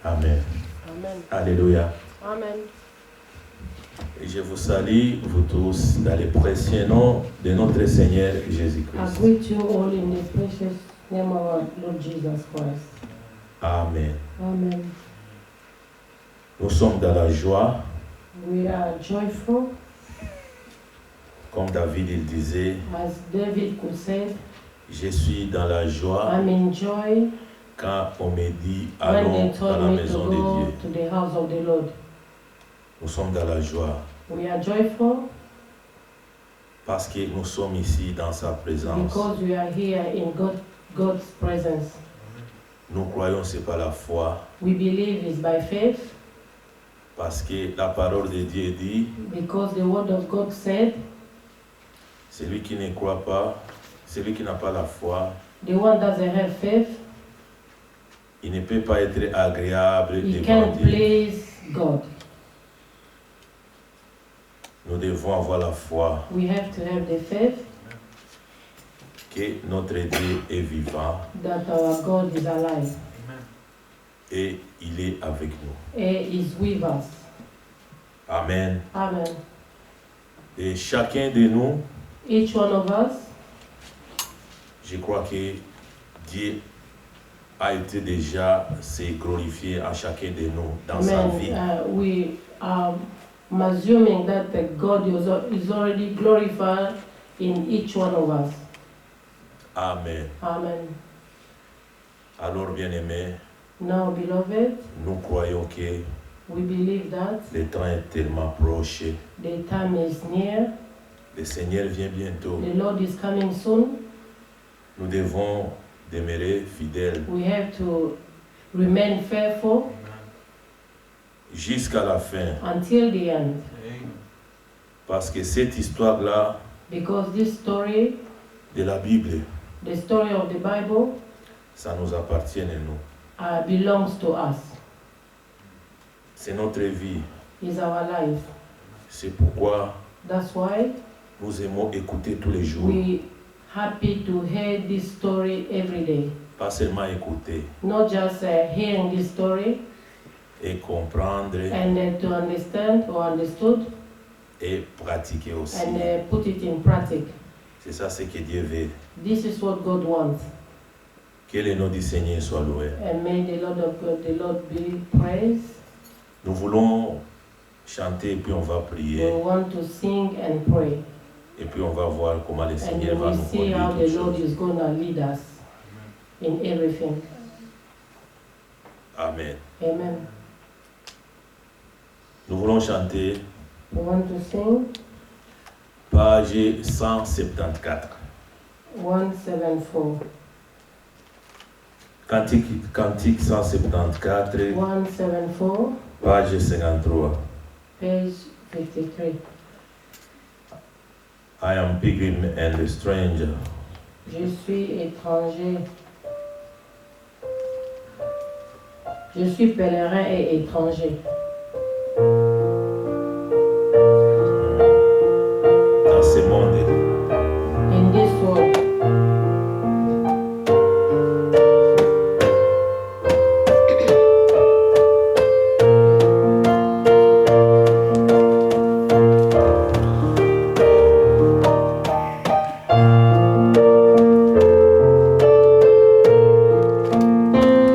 Amen. Amen. Alléluia. Amen. Et je vous salue, vous tous, dans le précieux nom de notre Seigneur I Jésus-Christ. greet you all in the precious name of our Lord Jesus Christ. Amen. Amen. Nous sommes dans la joie, We are joyful, comme David il disait, as David could say, je suis dans la joie I'm in joy quand on me dit when allons they dans told la me to maison de go Dieu. to the house of the Lord. Nous sommes dans la joie We are joyful parce que nous sommes ici dans sa présence. because we are here in God's presence. Nous croyons c'est par la foi We believe it's by faith parce que la parole de Dieu dit, because the word of God said, celui qui ne croit pas, celui qui n'a pas la foi, the one doesn't have faith, il ne peut pas être agréable he devant can't Dieu. please God. Nous devons avoir la foi We have to have the faith que notre Dieu est vivant that our God is alive et il est avec nous. and is with us. Amen. Amen. Et chacun de nous, Each one of us, je crois que Dieu a été déjà se glorifié à chacun de nous dans sa vie. we are assuming that God is already glorified in each one of us. Amen. Amen. Alors, bien-aimés, Now, beloved, nous croyons que we believe that le temps est tellement proche. the time is near. Le Seigneur vient bientôt. The Lord is coming soon. Nous devons demeurer fidèles We have to remain faithful jusqu'à la fin. until the end. Parce que cette histoire-là Because this story, de la Bible, the story of the Bible, ça nous appartient à nous. belongs to us. C'est notre vie. It's our life. C'est pourquoi That's why nous aimons écouter tous les jours. we happy to hear this story every day. Pas seulement écouter Not just hearing this story et comprendre and to understand or understood et pratiquer aussi. and put it in practice. C'est ça ce que Dieu veut. This is what God wants. Que le nom du Seigneur soit loué. And may the Lord of God, the Lord be praised. Nous voulons chanter et puis on va We prier. want to sing and pray. Et puis on va voir comment le And Seigneur va we nous see conduire how toutes the Lord choses. is going to lead us in everything. Amen. Amen. Nous voulons chanter We want to sing page 174. 174. Cantique 174, 174, page 53. page 53. I am pilgrim and a stranger. Je suis étranger. Je suis pèlerin et étranger. Dans ce monde, In this world,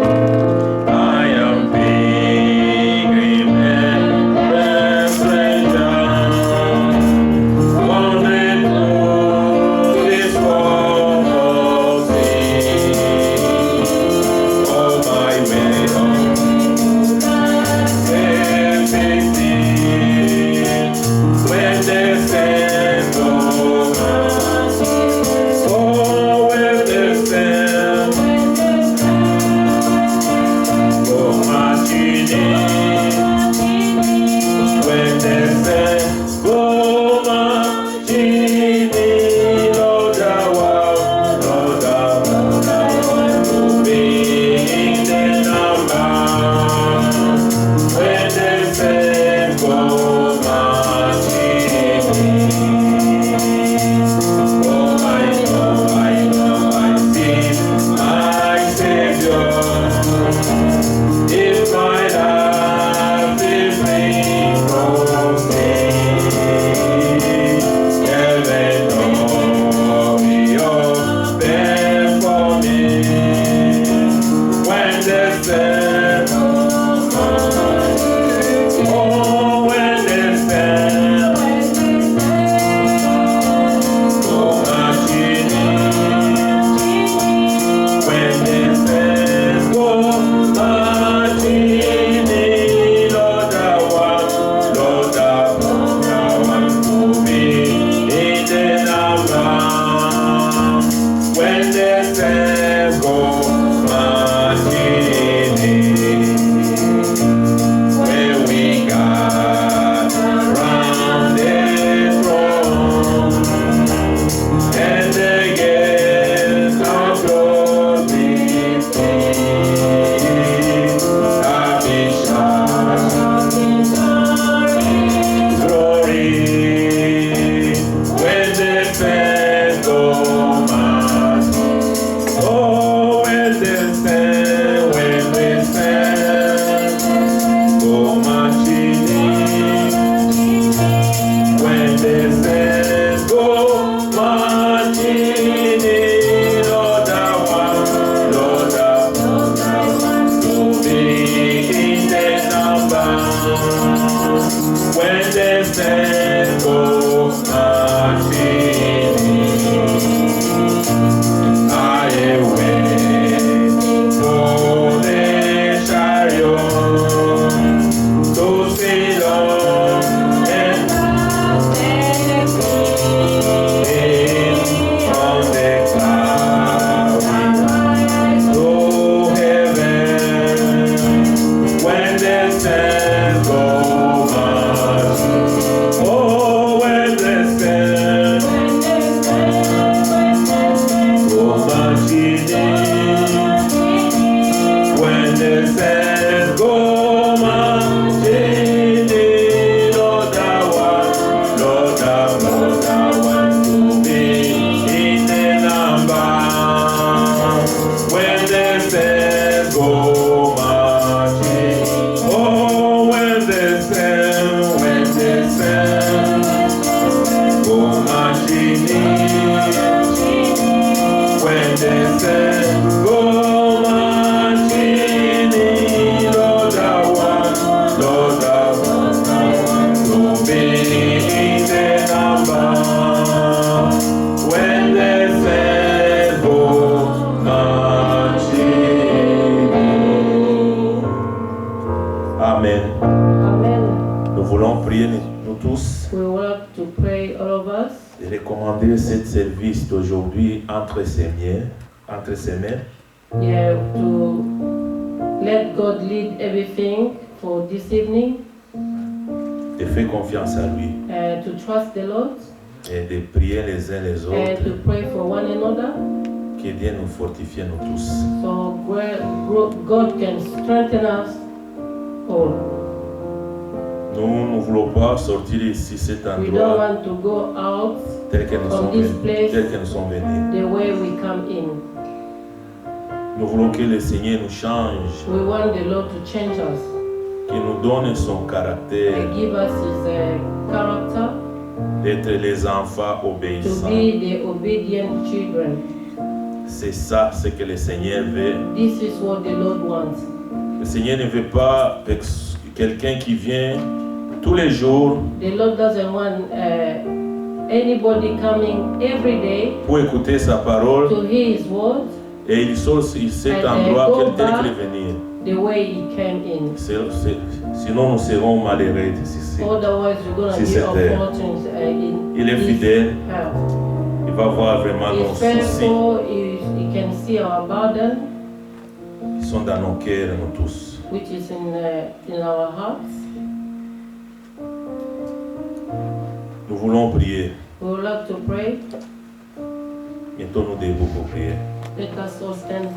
I am pilgrim and a stranger, wandering through this world of sin. On my way home, everything when the sand goes, oh, when the sand oh, my Jesus, when the sand oh, my Jesus, Lord, Lord, moving the number. When the sand oh, my Jesus, oh, I see my Savior. If my Amen. Amen. Nous voulons prier nous tous We want to pray, all of us, et recommander ce service d'aujourd'hui entre ses mains. yeah, to let God lead everything for this evening, De faire confiance à lui to trust the Lord, et de prier les uns les and autres. to pray for one another, Que Dieu nous fortifie nous tous. so God can strengthen us all. Nous ne voulons pas sortir ici cet We don't endroit want to go out tel que nous from sommes this venus. place Tel que nous sommes venus. the way we come in. Nous voulons que le Seigneur nous change, We want the Lord to change us, qu'il nous donne son caractère, and give us His character, d'être les enfants to obéissants. be the obedient children. C'est ça ce que le Seigneur veut. This is what the Lord wants. Le Seigneur ne veut pas quelqu'un qui vient tous les jours The Lord doesn't want anybody coming every day pour écouter sa parole to hear His word et il sort cet And, endroit go tel back. qu'il est venu. the way He came in. Sinon nous serons malheureux. Otherwise, you're going to Si be c'était- unfortunate in Il est His fidèle, health. il va voir vraiment nos He's soucis. faithful, He can see our burden, Ils sont dans nos cœurs, nous tous. which is in our hearts. Nous voulons prier. We would like to pray. Mettons-nous debout pour prier. Let us all stand.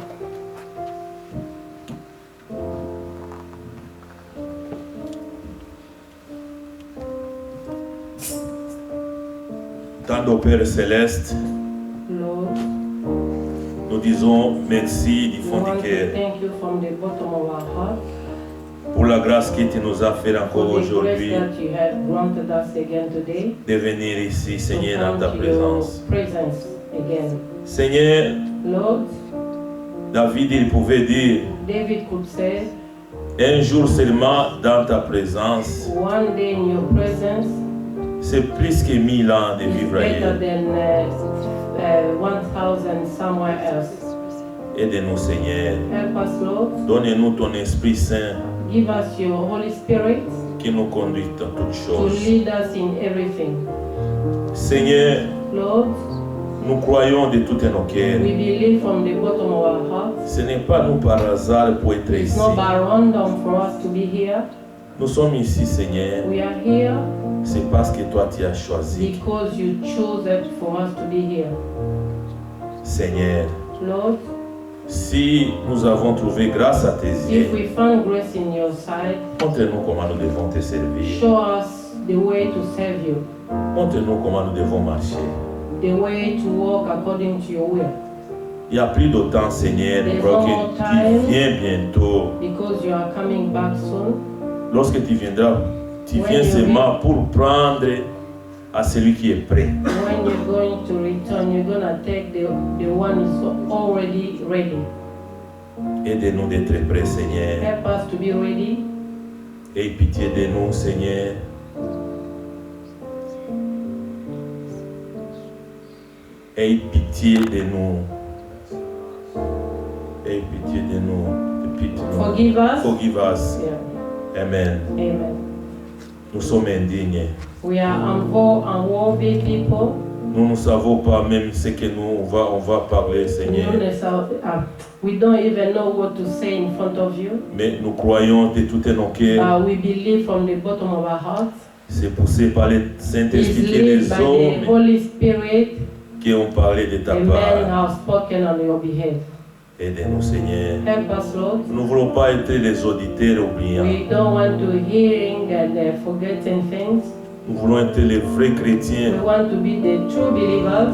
Tendre Père céleste, Lord, nous disons merci du we fond want du to cœur thank you from the bottom of our heart pour la grâce que tu nous as fait encore for the grace aujourd'hui that you have granted us again today. de venir ici, To Seigneur, dans come ta to présence. your presence again. Seigneur, Lord, David, il pouvait dire, David could say, un jour seulement dans ta présence, one day in your presence c'est plus que 1000 ans de is vivre better ailleurs. than 1,000 somewhere else. Aide-nous, Seigneur. Help us, Lord. Donne-nous ton Esprit Saint Give us your Holy Spirit qui nous conduit dans toutes to choses. lead us in everything. Seigneur, Lord, nous croyons de tout nos we cœurs. believe from the bottom of our hearts. Ce n'est pas nous par hasard pour être It's ici. not by random for us to be here. Nous sommes ici, Seigneur. We are here C'est parce que toi tu as choisi. because you chose it for us to be here. Seigneur, Lord, si nous avons trouvé grâce à tes if yeux, we found grace in your sight, montre-nous comment nous devons te servir. show us the way to serve you, Montre-nous comment nous devons marcher. the way to walk according to your will. Il n'y a plus de temps, Seigneur. Nous There's croyons no more que time. tu viens bientôt. Because you are coming back soon. Lorsque tu viendras, tu When viens you seulement pour prendre à celui qui est prêt. When you're going to return, you're going to take the one who's already ready. Aide-nous d'être prêts, Seigneur. Help us to be ready. Aie pitié de nous, Seigneur. Aie pitié de nous. Aie pitié de nous. Forgive us. Forgive us. Yeah. Amen. Amen. Nous sommes indignes. We are unworthy people. Nous ne savons pas même ce que on va parler, Seigneur. We don't even know what to say in front of you. Mais nous croyons de tout nos cœurs. We believe from the bottom of our hearts. C'est poussé par le It's Saint-Esprit que led les by the hommes Holy Spirit. qui ont parlé de ta The men part. have spoken on your behalf. Aide-nous, Seigneur. Help us, Lord. Nous ne voulons pas être les auditeurs oubliants. We don't want to hearing and forgetting things. Nous voulons être les vrais We chrétiens want to be the true believers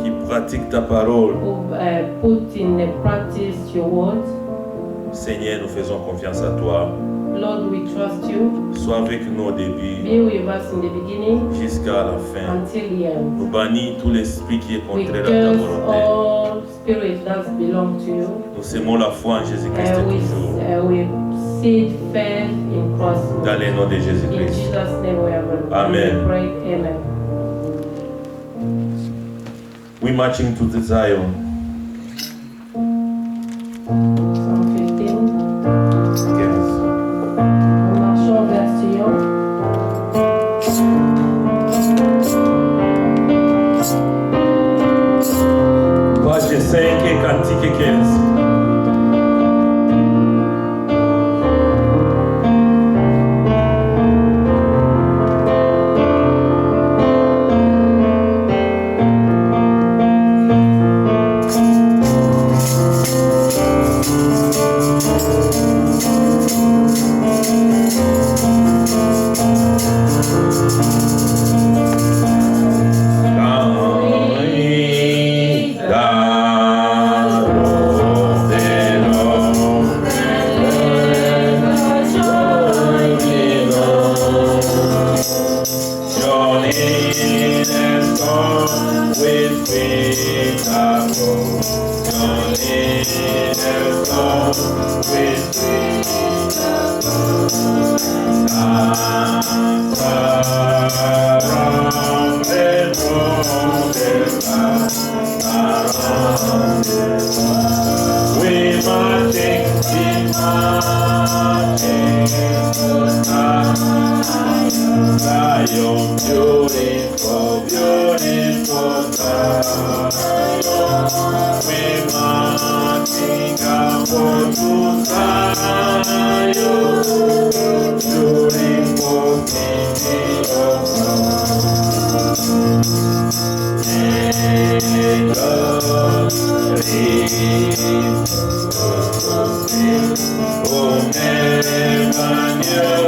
qui pratiquent ta parole. who put in the practice your word. Seigneur, nous faisons confiance à toi. Lord, we trust you. Sois avec nous au début Be with us in the beginning jusqu'à la fin. until the end. Nous bannis tout l'esprit qui est We contraire à ta curse volonté. all spirits that belong to you. Nous semons la foi en Jésus-Christ toujours. We seed faith in Christ. Dans le nom de In Jésus-Christ. Jesus' name we have Amen. we pray. Amen. We marching to the Zion. Psalm 15. Yes. We're Zion, beautiful, beautiful Zion. We marching upward to Zion, beautiful city of God. And God is oh, never knew.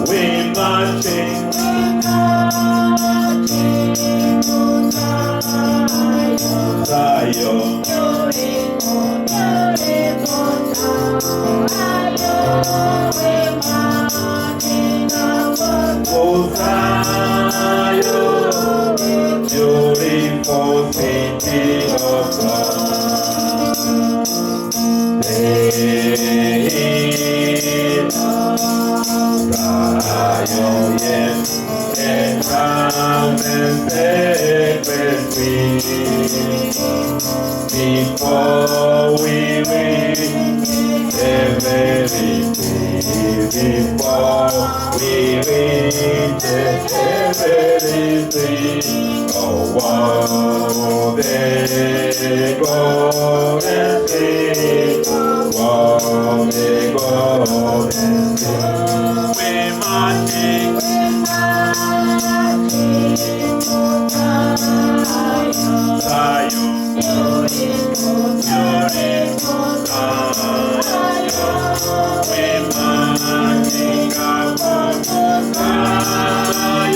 We marching Zion. Oh, Zion, beautiful city of God. Zion, yes, and come and take with me before we reach everything. Before we reach everything, oh, wow, they go and see, wow, they go and see. We marching Zion, beautiful Zion. We marching upward to Zion,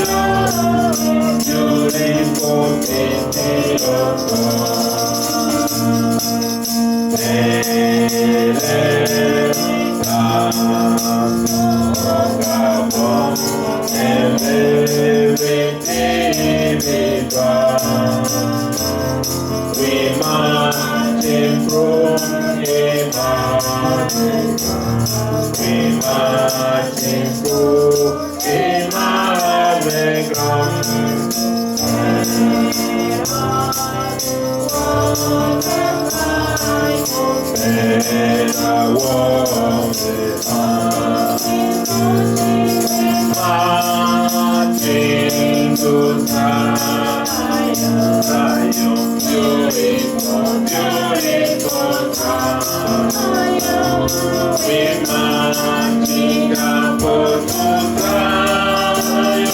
beautiful city of God. We marching through, we marching through, we marching marching to Zion, beautiful, beautiful Zion. We marching upward to Zion,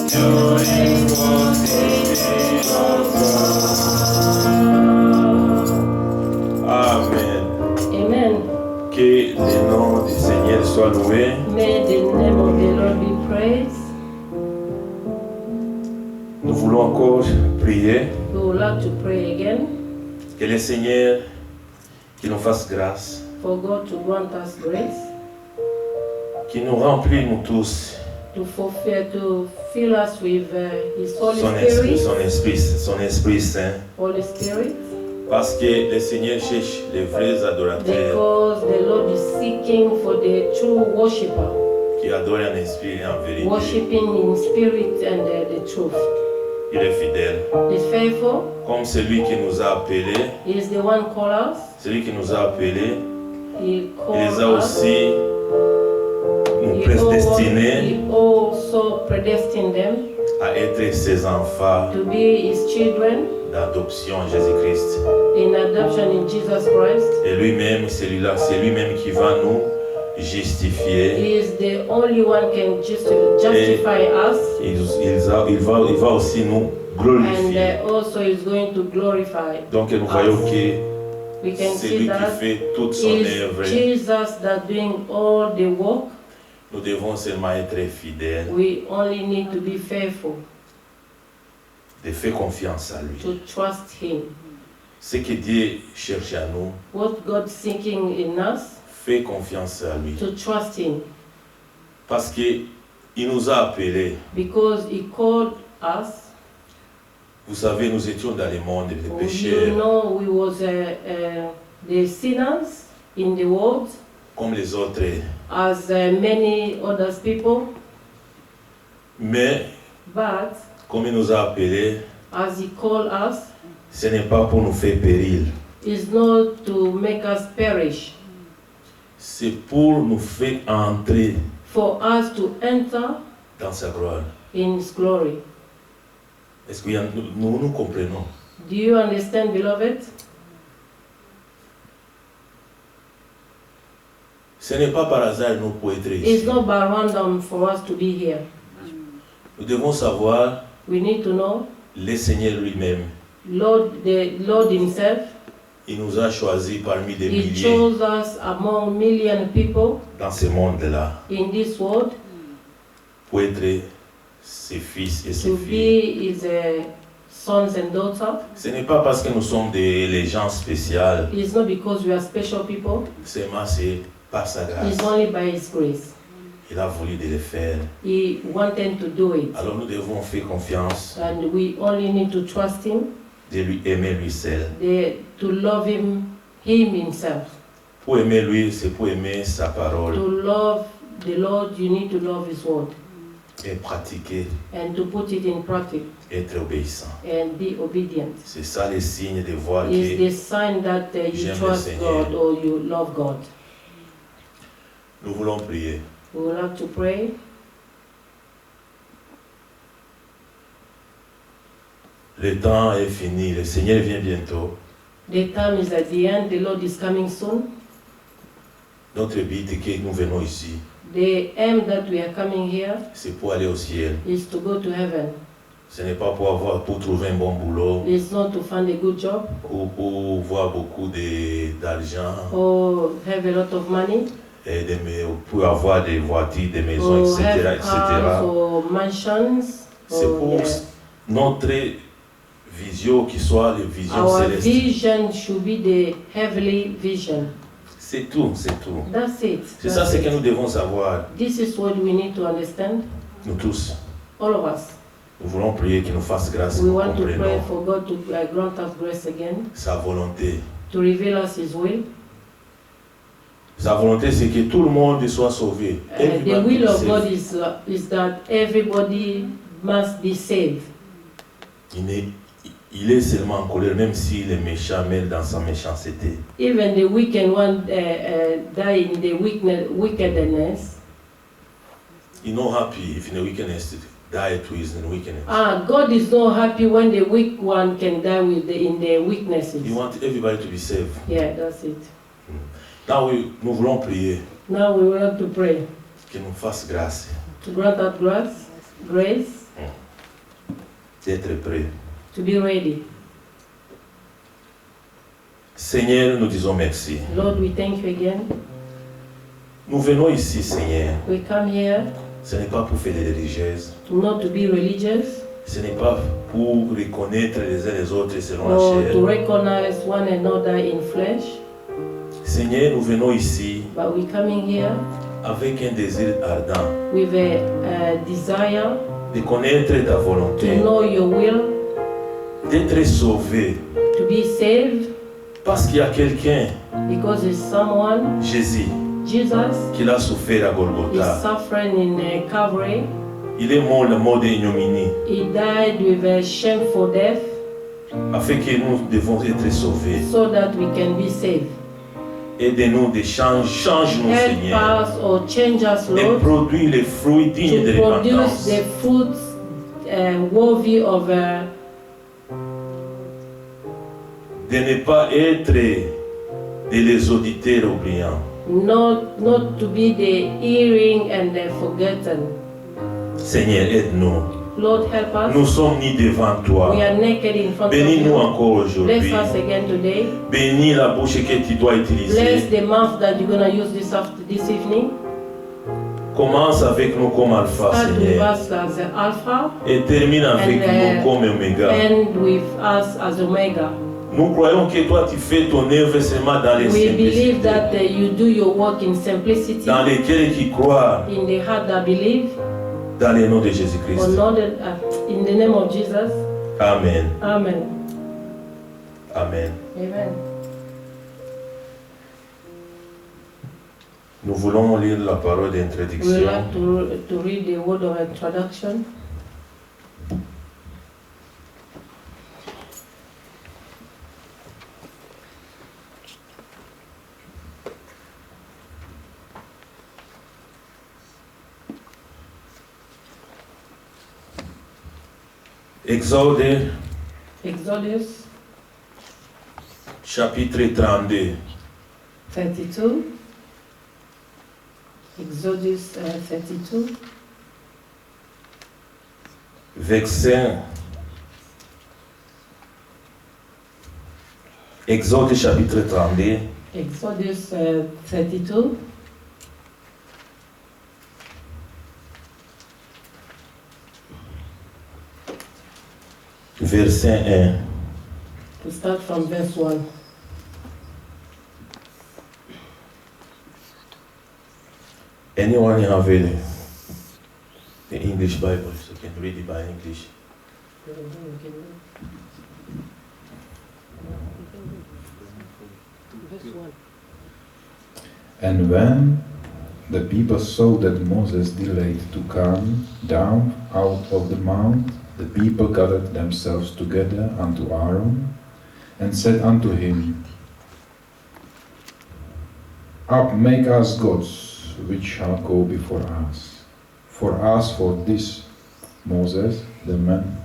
beautiful city of God. Amen. Amen. Que le nom du Seigneur soit loué. May the name of the Lord be praised. Nous voulons encore prier. We would like to pray again Que le Seigneur qui nous fasse grâce, for God to grant us grace, qui nous remplit nous tous to fill us with His Holy son esprit, Spirit, son esprit saint. Holy Spirit, Parce que le Seigneur cherche les vrais adorateurs because the Lord is seeking for the true worshipper, qui adorent en esprit et en vérité. worshiping in spirit and the truth. Il est fidèle. He's faithful. Comme celui qui nous a appelés, He is the one call us. celui qui nous a appelés, He il called les a us. aussi nous He prédestinés also predestined them à être ses enfants to be His children d'adoption en Jésus-Christ. in adoption in Jesus Christ. Et lui-même, celui-là, c'est lui-même qui va nous justifier. He is the only one can justify us, Il va aussi nous glorifier. and also is going to glorify. Donc nous voyons que We can c'est see lui qui that fait toute son it's œuvre. Jesus that doing all the work. Nous devons seulement être fidèles, We only need to be faithful, de faire confiance à lui. to trust Him. Ce que Dieu cherche à nous, What God's seeking in us, fais confiance à lui. to trust Him. Parce qu'il Il nous a appelés. because He called us. Vous savez, nous étions dans le monde des You pécheurs, know, we was the sinners in the world, comme les autres. as many other people. Mais, But comme il nous a appelés, as He called us, ce n'est pas pour nous faire péril. is not to make us perish, C'est pour nous faire entrer for us to enter dans sa gloire. in His glory. Est-ce que nous comprenons? Do you understand, beloved? Ce n'est pas par hasard nous pour être It's ici. not by random for us to be here. Nous devons savoir, We need to know le Seigneur lui-même, the Lord Himself. il nous a choisis parmi des He milliers chose us among million people dans ce monde-là in this world pour être ses fils et ses to filles. be His sons and daughters. Ce n'est pas parce que nous sommes des gens spéciaux, It's not because we are special people. seulement c'est par sa grâce. It's only by His grace. Il a voulu de le faire. He wanted to do it. Alors nous devons faire confiance, And we only need to trust Him, de lui aimer lui seul. to love Him Himself. Pour aimer lui, c'est pour aimer sa parole To love the Lord, you need to love His word et pratiquer, and to put it in practice être obéissant. and be obedient. C'est ça le signe de voir It's que the sign that you J'aime le trust Seigneur. God or you love God. nous voulons prier. We would like to pray. Le temps est fini, le Seigneur vient bientôt. The time is at the end. The Lord is coming soon. Notre but est que nous venons ici, The aim that we are coming here c'est pour aller au ciel. is to go to heaven. Ce n'est pas pour trouver un bon boulot It's not to find a good job ou pour voir beaucoup d'argent or have a lot of money et pour avoir des voitures, des maisons, or etc. have cars or mansions. C'est Or, pour notre vision qui soit la vision our céleste. vision should be the heavenly vision. C'est tout, c'est tout. That's it. C'est ça That's ce que it. nous devons savoir, This is what we need to understand, nous tous. all of us. Nous voulons prier qu'il nous fasse grâce, We nous want to pray comprenons for God to grant us grace again, sa volonté. to reveal us His will. Sa volonté, c'est que tout le monde soit sauvé. The Everybody will be of saved. God is that everybody must be saved. Il est seulement en colère, même si le méchant meurt dans sa méchanceté. Even the wicked one die in the wickedness. He's not happy if in the wickedness die to his wickedness. God is not happy when the weak one can die in the weaknesses. He wants everybody to be saved. Yeah, that's it. Now nous voulons prier Now we want to pray qu'il nous fasse grâce to grant us grace d'être prêt. to be ready. Seigneur, nous disons merci. Lord, we thank you again. Nous venons ici, Seigneur. We come here Ce n'est pas pour faire des religieuses. not to be religious Ce n'est pas pour reconnaître les uns les autres selon la or to chair. recognize one another in flesh, Seigneur, nous venons ici but we coming here avec un désir ardent with a desire de connaître ta to volonté, know your will, d'être sauvé. to be saved, Parce qu'il y a quelqu'un, because it's someone, Jésus, Jesus, qui a souffert à is Golgotha. suffering in Calvary. Il est mort la mort d'ignominie, He died with a shameful death afin que nous devons être sauvés. so that we can be saved. Aide-nous de change-nous, Help Seigneur, us or change us, de Lord, produire les fruits dignes de to produce repentance. the fruits worthy of De ne pas être des auditeurs oubliants. not to be the hearing and the forgotten. Seigneur, aide-nous. Lord, help us. Nous sommes nus devant toi. We are naked in front of Bénis-nous you. encore Bless aujourd'hui. us again today. Bénis la bouche que tu dois Bless utiliser. the mouth that you're going to use this evening. Commence avec nous comme Alpha, Start with Seigneur. us as Alpha Et termine avec And, nous comme Omega. and with us as Omega. Nous croyons que toi tu fais ton œuvre seulement dans les We believe simplicités. that you do your work in simplicity, Dans les cœurs qui croient, in the heart that believe, Dans le nom de Jésus-Christ. In the name of Jesus. Amen. Amen. Amen. Amen. Nous voulons lire la parole We d'introduction. would like to read the word of introduction. Exode, Exodus chapitre 32. 32. Exodus 32. Verset. Exode chapitre 32. Exodus 32. Verset 1. To start from verse 1. Anyone have the English Bible, so you can read it by English. Verse 1. And when the people saw that Moses delayed to come down out of the mount, the people gathered themselves together unto Aaron, and said unto him, Up, make us gods, which shall go before us. For this Moses, the man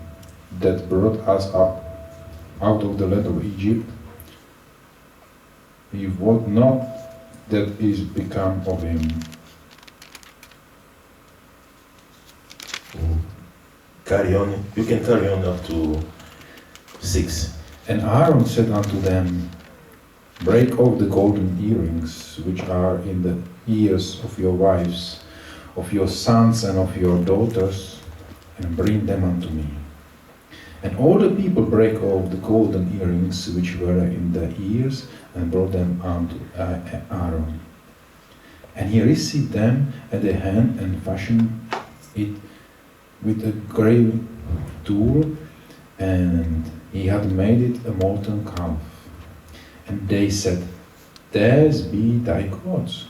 that brought us up out of the land of Egypt, he wot not that is become of him. Carry on. You can carry on up to 6. And Aaron said unto them, Break off the golden earrings which are in the ears of your wives, of your sons and of your daughters, and bring them unto me. And all the people brake off the golden earrings which were in the ears, and brought them unto Aaron. And he received them at the hand, and fashioned it with a grave tool, and he had made it a molten calf. And they said, These be thy gods,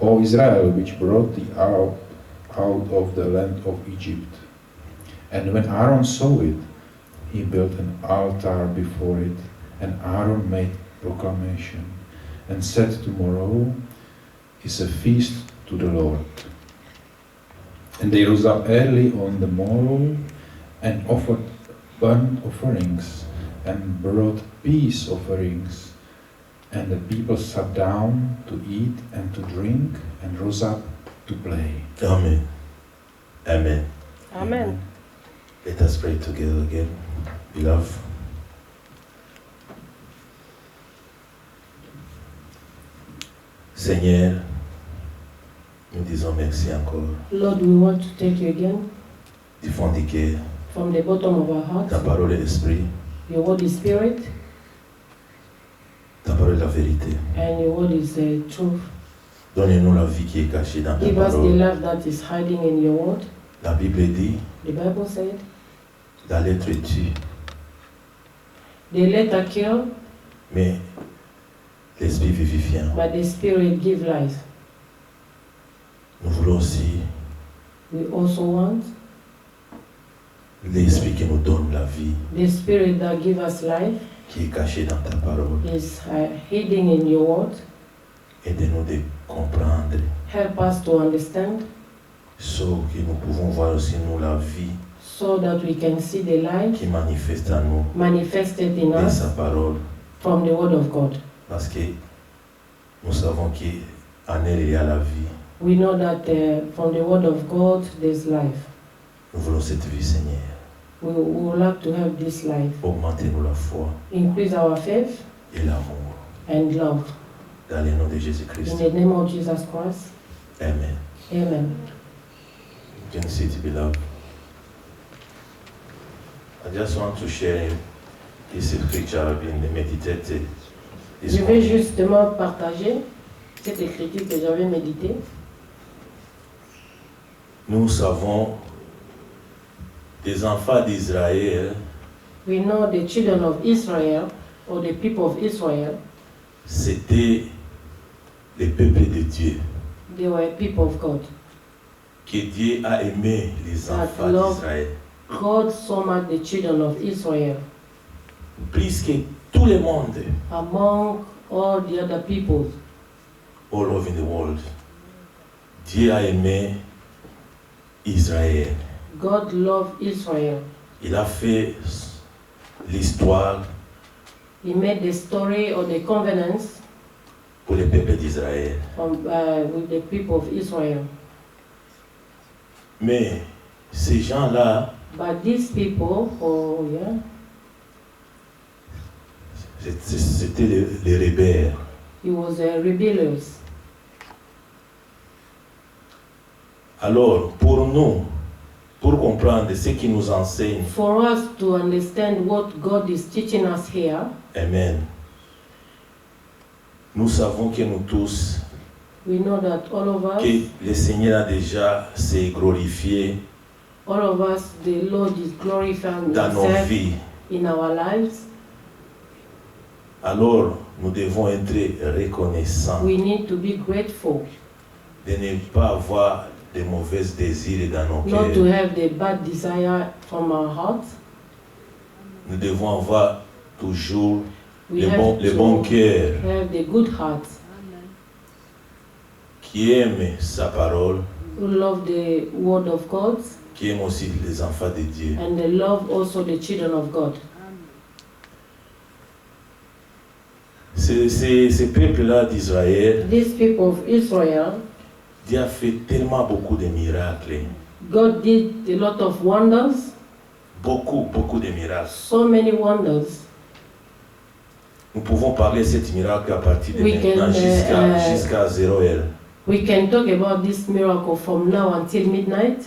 O Israel, which brought thee out of the land of Egypt. And when Aaron saw it, he built an altar before it, and Aaron made proclamation, and said, Tomorrow is a feast to the Lord. And they rose up early on the morrow, and offered burnt offerings, and brought peace offerings. And the people sat down to eat and to drink, and rose up to play. Amen. Amen. Amen. Let us pray together again, beloved. Seigneur, nous disons merci encore Lord, we want to thank you again du fond du cœur, from the bottom of our heart. ta parole est l'esprit, Your word is spirit, ta parole est la vérité. and your word is truth. Donne-nous la vie qui est cachée dans ta Give us the parole. love that is hiding in your word. La Bible dit, The Bible said, la lettre tue, the letter kill, mais l'esprit vivifiant. but the spirit give life. Nous voulons aussi We also want l'esprit qui nous donne la vie, the spirit that give us life qui est caché dans ta parole. is hidden in your word. Aide-nous de comprendre, Help us to understand ce que nous pouvons voir aussi nous la vie so that we can see the life qui manifeste en nous manifested in de us sa parole. from the word of God. Parce que nous savons qu'en elle il y a la vie. We know that from the word of God there's life. Nous voulons cette vie, Seigneur. We would like to have this life. Augmentez-nous la foi Increase our faith et l'amour. and love. Dans le nom de In Jésus-Christ. the name of Jesus Christ. Amen. Amen. You can sit, beloved. I just want to share this scripture I've been meditating this Je vais morning. justement partager cette écriture que j'avais méditée. Nous savons des enfants d'Israël, We know the children of Israel, or the people of Israel, c'était les peuples de Dieu. they were people of God. Que Dieu a aimé les That enfants love- d'Israël. God so much the children of Israel Plus que tout le monde, among all the other peoples. all over the world. Dieu a aimé Israël. God loved Israel. Il a fait l'histoire He made the story of the covenants pour le peuple d'Israël. with the people of Israel. Mais ces gens-là, But these people, c'était les rebelles. he was rebellious. Alors, pour nous, pour comprendre ce qui nous enseigne, For us to understand what God is teaching us here, Amen, nous savons que nous tous, we know that all of us, que le Seigneur a déjà s'est glorifié all of us, the Lord is glorifying dans nos Himself vies. in our lives. Alors, nous devons être reconnaissants We need to be grateful, de ne pas avoir de mauvais désirs dans nos not to cœurs. have the bad desire from our hearts. Nous devons avoir toujours We le have bon to cœur have the good heart, qui aime sa parole, who love the word of God, qui aime aussi les enfants de Dieu. and they love also the children of God. Ces peuples-là d'Israël, These people of Israel, Dieu a fait tellement beaucoup de miracles. God did a lot of wonders, Beaucoup de miracles. so many wonders. Nous pouvons parler de ces miracles à partir de We maintenant can, jusqu'à 0h. We can talk about this miracle from now until midnight.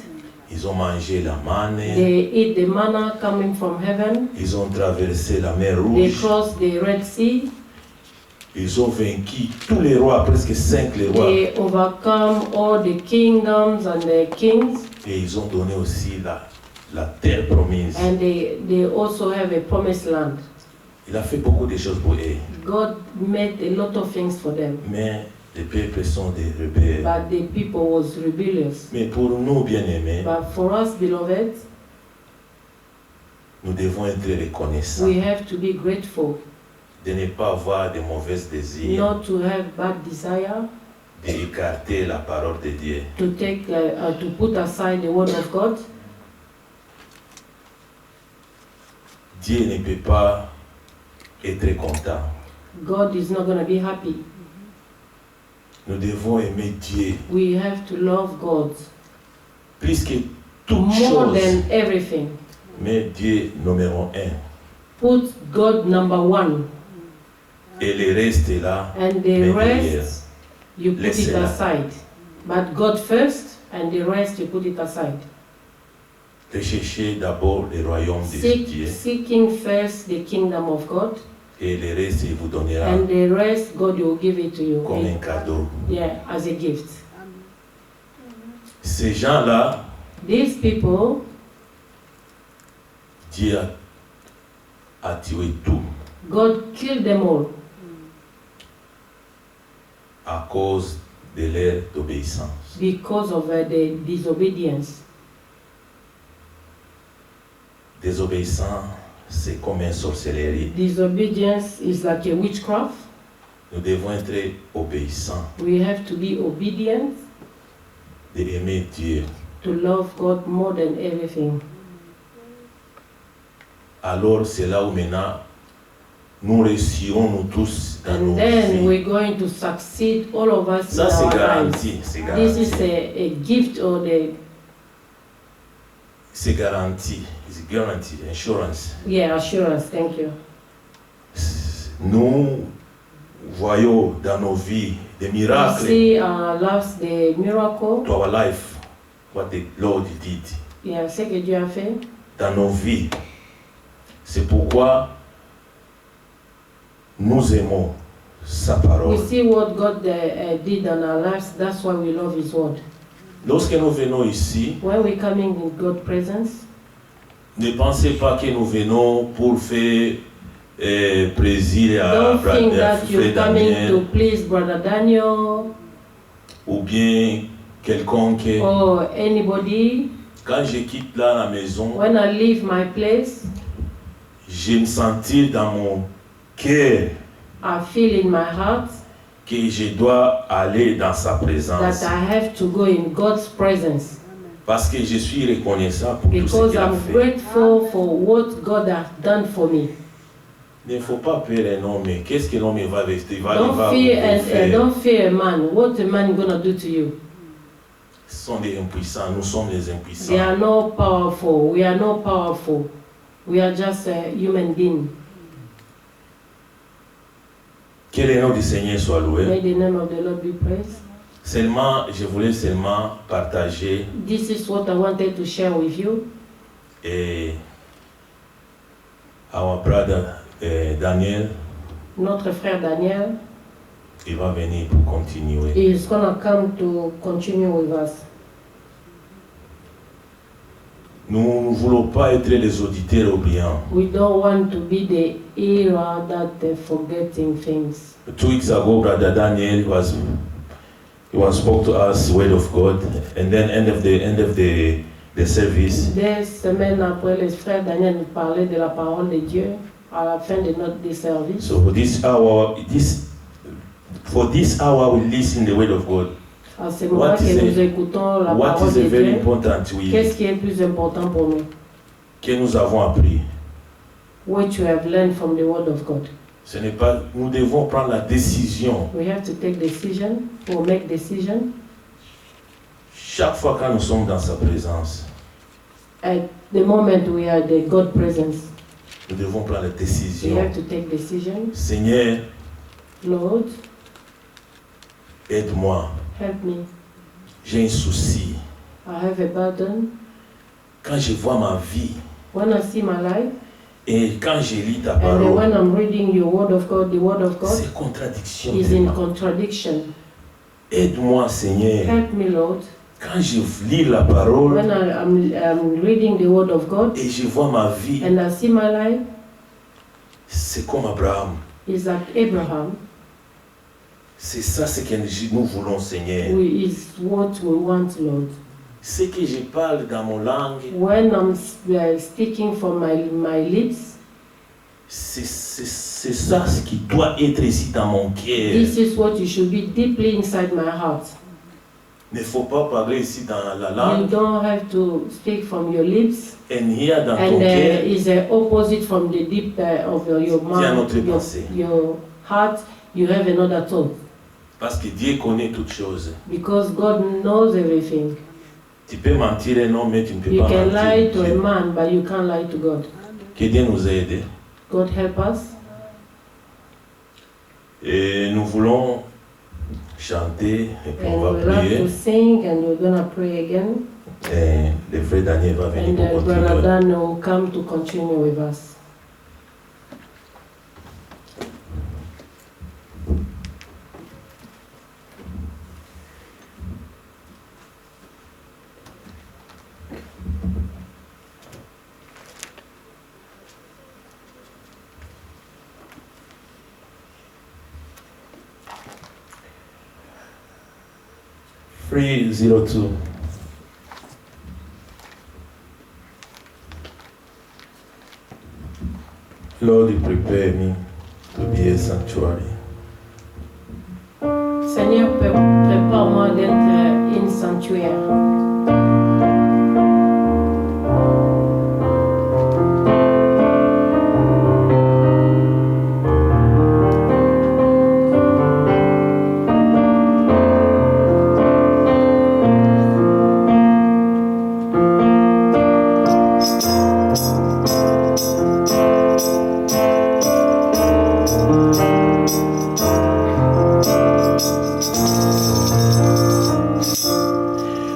Ils ont mangé la manne, They eat the manna coming from heaven. ils ont traversé la mer They Rouge, crossed the Red Sea. ils ont vaincu tous les rois, presque 5 les rois. They overcome all the kingdoms and the kings. Et ils ont donné aussi la terre promise. And they also have a promised land. Il a fait beaucoup de choses pour eux. God made a lot of things for them. Mais les peuples sont des rebelles. But the people was rebellious. Mais pour nous, bien-aimés, But for us, beloved, nous devons être reconnaissants we have to be grateful, de ne pas avoir de mauvais désirs, not to have bad desire, d'écarter la parole de Dieu. to put aside the word of God. Dieu ne peut pas être content. God is not going to be happy. Nous devons aimer Dieu We have to love God plus que toute more chose. than everything. Mais Dieu numéro 1. Put God number one, Et le reste est là. and the Mais rest you put it laissez-la. aside. But God first, and the rest you put it aside. Recherchez d'abord le royaume de Dieu. Seeking first the kingdom of God, Et le reste, il vous donnera and the rest God will give it to you. comme un cadeau. Yeah, as a gift. Ces gens-là, These people, Dieu a tué tout God killed them all à cause de leur obéissance. because of the disobedience. Désobéissance, c'est comme une sorcellerie. Disobedience is like a witchcraft. Nous devons être obéissants, We have to be obedient, d'aimer Dieu. to love God more than everything. Alors c'est là où maintenant nous réussirons nous tous dans nos And then vies. we're going to succeed, all of us, Ça in c'est our lives. garanti, c'est This is garanti. a gift or C'est garanti, c'est garanti, insurance. assurance. Thank you. Nous voyons dans nos vies des We miracles see our lives, the miracle. to our life, what the Lord did Yeah, ce que Dieu a fait. dans nos vies. C'est pourquoi nous aimons sa We parole. see what God did in our lives. That's why we love His word. Lorsque nous venons ici, when we're coming in God's presence, ne pensez pas que nous venons pour faire plaisir à don't think that Frère you're coming Daniel to please Brother Daniel ou bien quelconque. or anybody. Quand je quitte là la maison, When I leave my place, je me sentis dans mon cœur I feel in my heart que je dois aller dans sa présence. that I have to go in God's presence Parce que je suis reconnaissant pour tout ce because qu'il a I'm fait. grateful for what God has done for me. Il ne faut pas peur un homme. Qu'est-ce que l'homme va rester? Il va Don't vous faire. don't fear a man. What a man gonna do to you? Ce sont des impuissants. Nous sommes des impuissants. They are not powerful. We are not powerful. We are just a human being. Que le nom du Seigneur soit loué. May the name of the Lord be praised. Je voulais seulement partager This is what I wanted to share with you. et our brother Daniel, Notre frère Daniel il va venir pour continuer. is gonna come to continue with us. Nous ne voulons pas être les auditeurs oubliants. We don't want to be the era that they're forgetting things. 2 weeks ago, brother Daniel was spoke to us word of God, and then end of the service. Des semaines après, les frères Daniel nous parlaient de la parole de Dieu à la fin de notre service. So for this hour, we listen the word of God. À ce moment que nous écoutons la What parole is de very Dieu, important qu'est-ce qui est plus important pour nous? que nous avons appris. What you have learned from the word of God. Ce n'est pas, nous devons prendre la décision. We have to take decision or make decision. Chaque fois quand nous sommes dans sa présence, At the moment we are the God presence, nous devons prendre la we décision. have to take decision. Seigneur, Lord, aide-moi. help me. J'ai un souci. I have a burden. Quand je vois ma vie When I see my life, et quand je lis ta and then parole, when I'm reading your word of God, the word of God c'est contradiction. is in tellement. contradiction. Aide-moi, Seigneur. Help me, Lord. Quand je lis la parole When I'm reading the word of God et je vois ma vie, and I see my life, c'est comme Abraham. is like Abraham, C'est ça ce que nous voulons, Seigneur. is what we want, Lord. Ce que je parle dans mon langue, When I'm speaking from my lips, c'est ça ce qui doit être ici dans mon cœur. this is what you should be deeply inside my heart. Il ne faut pas parler ici dans la You langue don't have to speak from your lips, et here dans ton and cœur. is opposite from the deep of your Il y a mind, notre pensée. your heart. You have another thought Parce que Dieu connaît toutes choses. because God knows everything. Tu peux mentir un homme, mais tu ne peux You pas can lie to a mentir. man, but you can't lie to God. Que Dieu nous aide. God help us. Et nous voulons chanter et puis on And va we love prier. to sing, and we're gonna pray again. Et le frère Daniel va venir And pour Brother continuer. Dan will come to continue with us. Free 02. Lord, you prepare me to be a sanctuary. Seigneur, prépare-moi d'être une sanctuaire.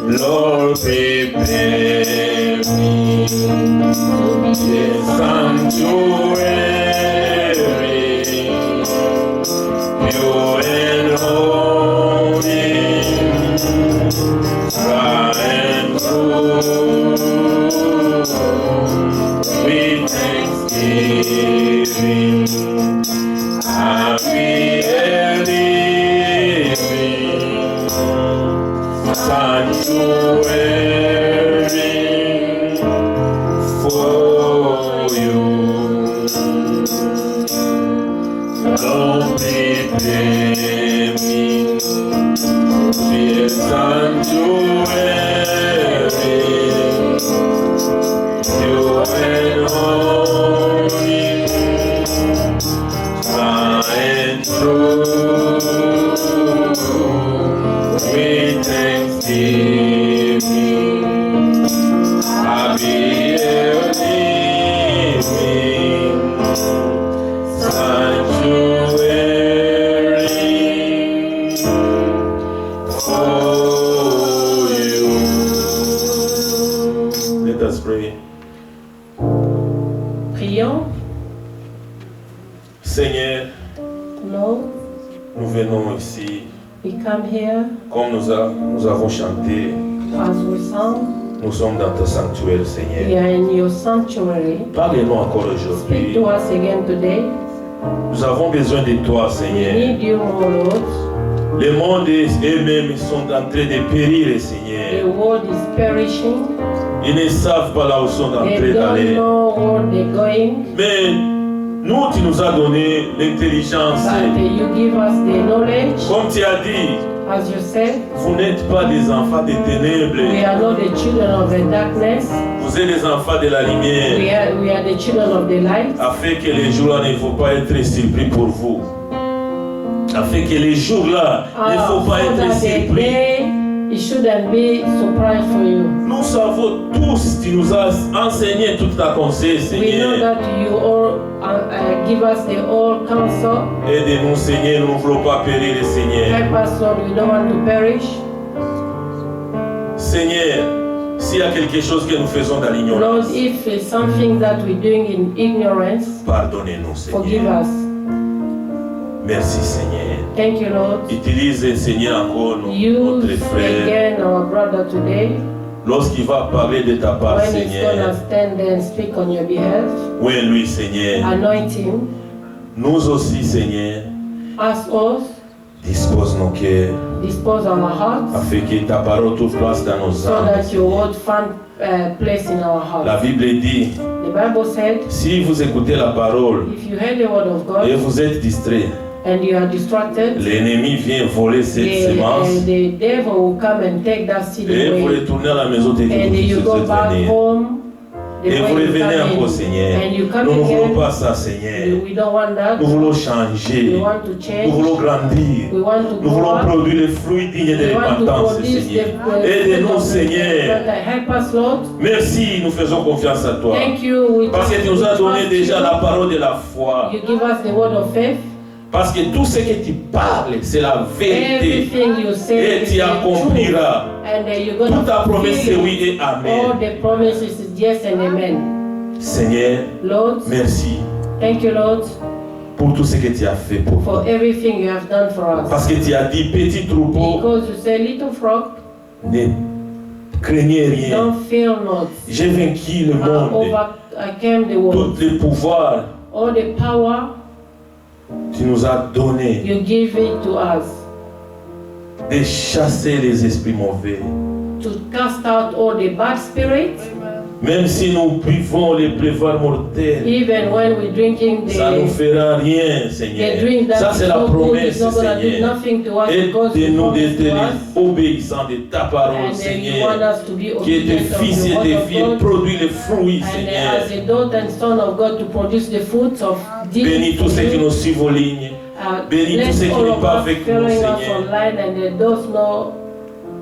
Lord, prepare me To be a sanctuary, pure and holy. with thanksgiving. I'll be a living sanctuary for you. Don't prepare me to be a sanctuary. You and only and true with thanksgiving. I'll be a living sanctuary for you. Let us pray. Prions. Seigneur, Lord, nous venons ici, we come here comme nous avons chanté, as we sing. nous sommes dans ton sanctuaire, We Seigneur. are in your sanctuary. Parlez-nous encore Speak aujourd'hui. to us again today. Nous avons besoin de toi, We Seigneur. need you more, Lord. Le monde eux-mêmes sont en train de périr, The Seigneur. world is perishing. Ils ne savent pas là où ils sont en They train don't d'aller. know where they're going. Mais nous, tu nous as donné l'intelligence. But you give us the knowledge. Comme tu as dit, As you said, vous n'êtes pas des enfants des we ténèbres. are not the children of the darkness. Vous êtes des enfants de la lumière. We are the children of the light. Afin que les jours-là ne faut pas être surpris pour vous. Afin que les jours-là ne faut pas So être that the surpris. day, it shouldn't be surprise for you. Nous savons tous, tu nous as enseigné toute ta conseil, We know Seigneur. that you all give us the all counsel. Aidez-nous, Seigneur, nous ne voulons pas périr, Seigneur. Help us, Lord, we don't want to perish. Seigneur, s'il y a quelque chose que nous faisons dans Lord, l'ignorance, if it's something that we're doing in ignorance, pardonnez-nous, forgive Seigneur. us. Merci, Seigneur. Thank you, Lord. Utilise, Seigneur, encore Use notre frère. again our brother today Lorsqu'il va parler de ta part, when he's gonna Seigneur, stand there and speak on your behalf. oui, lui, Seigneur. Anoint him. Nous aussi, Seigneur, Ask us, dispose nos cœurs dispose our hearts, afin que ta parole trouve place dans nos so âmes. that your word find place in our La hearts. Bible dit, The Bible said, si vous écoutez la parole if you hear the word of et God vous êtes distrait, and you are distracted, l'ennemi vient voler cette semence the devil will come and take that seed et vous away. retournez à la maison de And you Dieu. go back home the Et way vous you revenez come encore, in. Seigneur. And you come Nous ne voulons again. pas ça, Seigneur. We don't want that. Nous voulons We changer. want to Nous change. voulons grandir. We want to Nous grow voulons up. produire les fruits dignes de We want to repentance, produce Seigneur. the Aidez-nous, fruit of Seigneur. the help us, Lord. Merci, nous faisons confiance à toi. Thank you. We Parce que tu nous as donné trust déjà you. la parole de la foi. You give us the word of faith. Parce que tout ce que tu parles, c'est la vérité. Everything you say Et is tu the truth. accompliras. And you're going Toute ta to promesse, c'est fulfill oui et all amen. the promises is yes and amen. Seigneur, Lord, merci thank you, Lord, pour tout ce que tu as fait pour nous. for everything you have done for us. Parce que tu as dit, petit troupeau, Because you say, little frog, ne craignez rien. don't fear not. J'ai vaincu le monde. I came the world. Tous les pouvoirs, All the power, tu nous as donné you give it to us. de chasser les esprits mauvais. To cast out all the bad spirits, Même si nous buvons les pleuvoirs mortels, even when we're drinking ça ne nous the fera rien, drink Seigneur. that Ça, is c'est la so good, promesse, it's not going to do Seigneur. nothing to us because you Aide-nous promised d'être to us. obéissants de ta parole, And then you Seigneur. want us to be Que tes obedient of fils the et word tes of filles God. produisent les fruits, And Seigneur. as a daughter and son of God to produce the fruits of Bénis tous ceux qui nous suivent en ligne. Bénis tous bless ceux qui all ne of sont pas us avec nous, following us Seigneur. online and those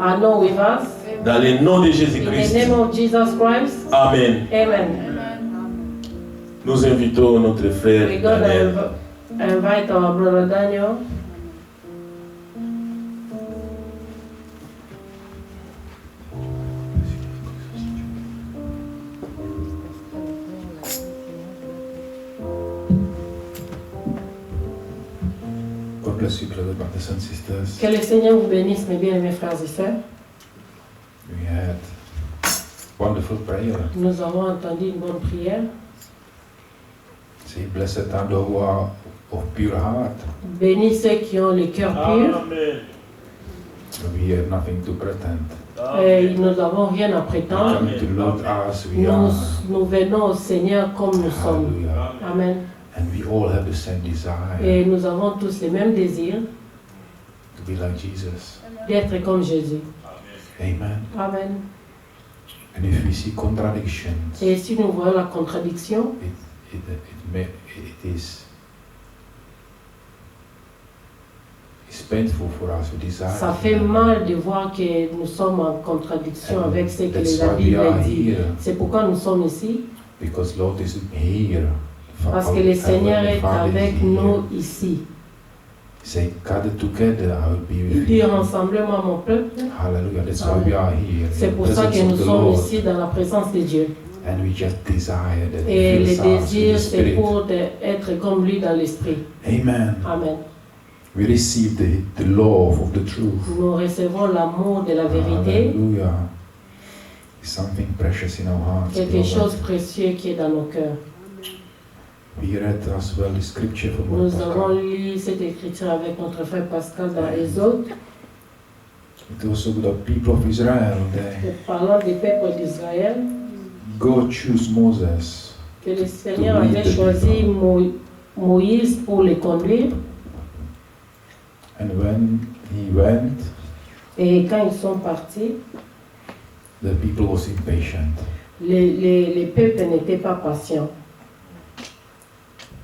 are not with us. Dans le nom de In the Jésus-Christ. name of Jesus Christ, Amen. amen. Nous invitons notre frère We're going Daniel. to invite our brother Daniel. God bless you, beloved brothers and sisters. Que le Seigneur vous bénisse, mes bien-aimés frères et sœurs. We had wonderful prayer. Nous avons entendu une bonne prière. Say, blessed are those who are of pure heart. Bénis ceux qui ont le cœur pur. Amen. We have nothing to pretend. Et nous n'avons rien à We prétendre. come to the Lord as we are. Nous venons au Seigneur comme nous sommes. Hallelujah. Amen. And we all have the same desire Et nous avons tous les mêmes désirs to be like Jesus. d'être comme Jésus. Amen. Amen. And if we see contradictions, Et si nous voyons la contradiction, it's painful for us. We desire. ça fait mal de voir que nous sommes en contradiction And avec ce que that's la why we Bible are dit. here, C'est pourquoi nous sommes ici, because Lord is here. parce que le Seigneur est avec nous. nous ici. Say, gather together, I will be Il with dit you. rassemblement mon peuple. Hallelujah. That's why we are here. C'est in the pour ça presence que nous of the sommes Lord. ici dans la présence de Dieu. And we just desire that Et He le fills us with désir, the c'est Spirit. pour être comme lui dans l'esprit. Amen. Amen. We receive the love of the truth. Nous recevons l'amour de la vérité, Hallelujah. It's something precious in our hearts. quelque beloved. chose de précieux qui est dans nos cœurs. We read as well the scripture from Nous avons Pascal. lu cette écriture avec notre frère Pascal dans Exode, It also the people of Israel. They, parlant des peuples d'Israël, God chose Moses. que le Seigneur avait choisi Moïse pour les conduire. And when he went, Et quand ils sont partis, the people was impatient. les peuples n'étaient pas patients.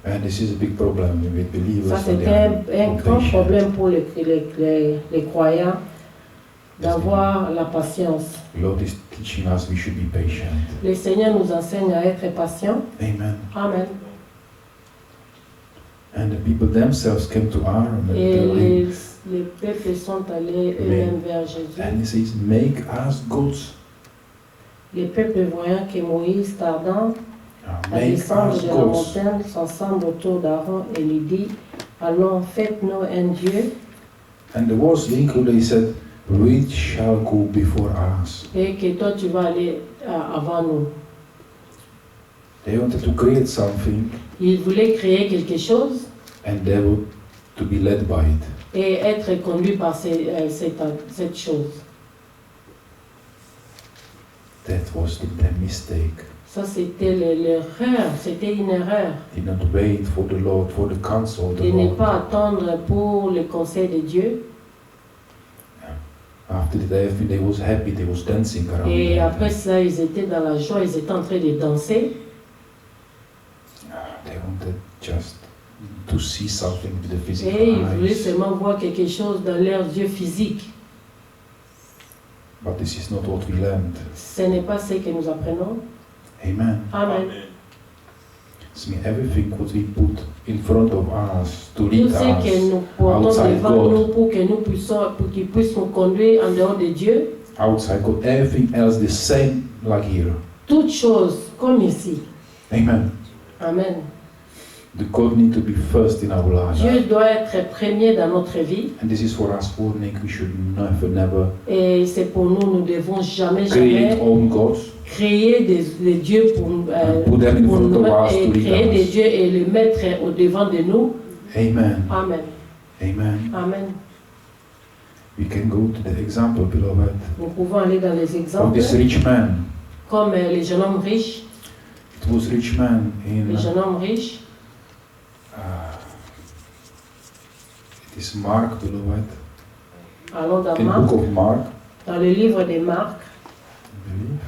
And this is a big problem with believers. Ça, when they c'était are un grand impatient. problème pour les croyants d'avoir la patience. Lord is teaching us we should be patient. Le Seigneur nous enseigne à être patients. Amen. Amen. And the people themselves came to Aaron and Et told him, les peuples sont allés eux-mêmes vers Jésus. and he says, make us gods. Les peuples voyant que Moïse tardant à Make descendre us de la gods. montagne s'ensemble autour d'Aaron et lui dit, allons, faites-nous un Dieu. And there was the who they said, which shall go before us? Et que toi tu vas aller avant nous. They wanted to create something Il voulait créer quelque chose and they were to be led by it. et être conduit par cette chose. That was their mistake. Ça c'était l'erreur, c'était une erreur. Did not wait for the Lord, for the counsel of the De ne Lord. pas attendre pour le conseil de Dieu. After they was happy, they was dancing around. Et them. après ça, ils étaient dans la joie, ils étaient en train de danser. They wanted just to see something with the Et physical ils voulaient eyes. seulement voir quelque chose dans leurs yeux physiques. But this is not what we learned. Ce n'est pas ce que nous apprenons. Amen. Amen. It's me everything what we put in front of us to Tout lead ce que us nous portons outside devant God. nous pour que nous puissions, pour qu'ils puissent nous conduire en dehors de Dieu. outside God, everything else the same like here. Toutes choses comme ici. Amen. Amen. The God need to be first in our life. Dieu doit être premier dans notre vie. And this is for us warning. We should never Et c'est pour nous, nous devons jamais create own gods. créer des dieux pour Put them in front nous of us et to lead créer des us. dieux et les mettre au devant de nous. Amen. Amen. Amen. Amen. We can go to the example, beloved, Nous pouvons aller dans les of exemples, this rich man. comme les jeunes hommes riches. It was rich man in Les jeunes hommes riches, it is Mark, beloved, allons dans in the Marc, book of Mark, dans le livre de Marc, I believe.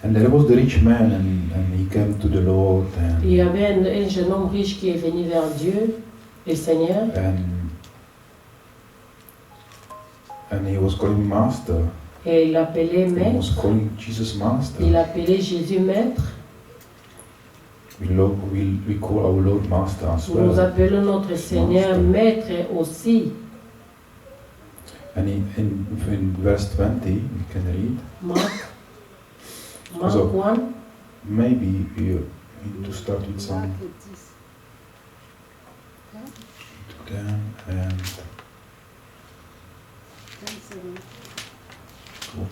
And there was the rich man, and he came to the Lord, il y avait un jeune homme riche qui est venu vers Dieu, le Seigneur, and he was calling Master. et il l'appelait He Maître, was calling Jesus Master. il appelait Jésus Maître. We call our Lord Master as Nous well. appelons notre Seigneur Master. Maître aussi. And in verse 20, we can read, Marc So- 1, maybe you need to start with some Marc 10. 10 and 10 secondes.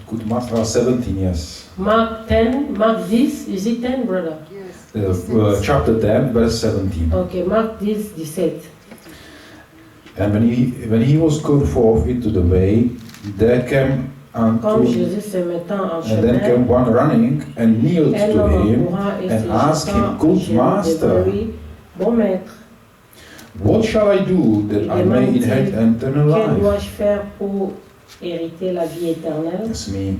good master 17, yes. Marc 10, Marc 10, is it 10, brother? Yes. Chapter 10, verse 17. Ok, Marc 10, 17. And when he was gone forth into the way, there came Comme unto Jésus se mettant en and then chemin, came one running and kneeled un to homme him courant et and se asked him, jetant Good à genoux master, devant lui, bon maître, what shall I do that I may inherit eternal que life? dois-je faire pour hériter la vie éternelle? That's me.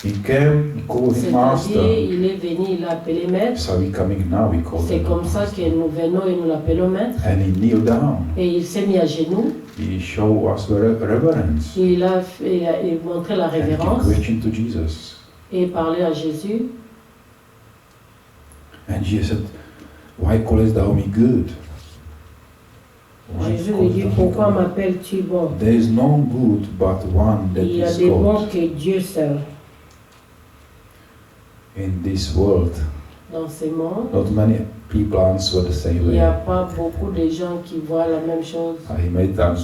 He came, he called him C'est-à-dire, master. il est venu, il l'a appelé maître. So we coming now, we call C'est him comme ça master. que nous venons et nous l'appelons maître. And he kneeled down. Et il s'est mis à genoux. He showed us the reverence. Il a montré la And he révérence questioned to Jesus. et parlé à Jésus. And Jesus said, Why callest thou me good? Why Jésus lui callest dit, thou me pourquoi good? m'appelles-tu bon? There is no good but one that Il y a is des bons God que Dieu seul. in this world. Dans ce monde, Not many people answer the same il n'y a way. pas beaucoup de gens qui voient la même chose. I made them,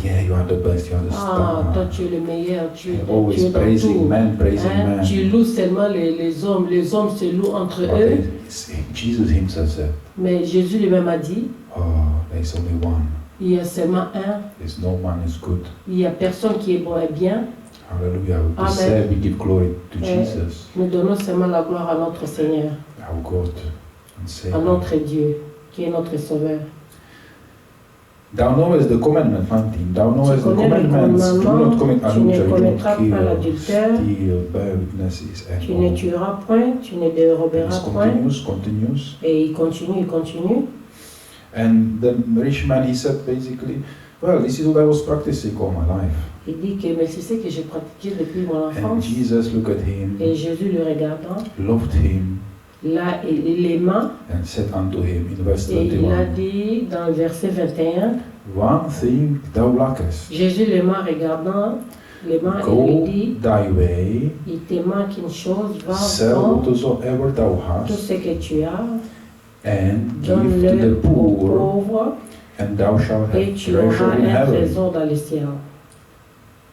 yeah, you are the best, you are the Ah, toi star. tu es le meilleur, tu es Always dans praising tout. men, praising Hein, men. tu loues seulement les hommes se louent entre But eux. Jesus himself said, Mais Jésus lui-même a dit, oh, there's only one. il y a seulement un, There's no one is good. il n'y a personne qui est bon et bien. Hallelujah. We Amen. say we give glory to Eh, Jesus, Nous donnons seulement la gloire à notre Seigneur, our God and à Savior. notre Dieu, qui est notre Sauveur. Thou knowest the commandment 19. Thou knowest the connais le commandments. Do commandement, not commit tu ne adultery, do commettras not pas kill, l'adultère, steal, bear witnesses, Tu and ne all. tueras point, tu ne And déroberas this point. continues. Et il continue. And the rich man, he said basically, well, this is what I was practicing all my life. Il dit que mais c'est ce que j'ai pratiqué depuis mon And enfance. Jesus looked at him, Et Jésus le regardant, loved him, là, il l'aima. and said unto him in verse Et il a 21, dit dans le verset 21, One thing thou lackest, Jésus l'aima regardant, l'aima et go lui dit, thy way, il te manque une chose, va sell vendre whatsoever thou tout hast, ce que tu as, and give to donne-le the aux poor, pauvres, and thou shalt et have tu treasure auras in un heaven. trésor dans le ciel.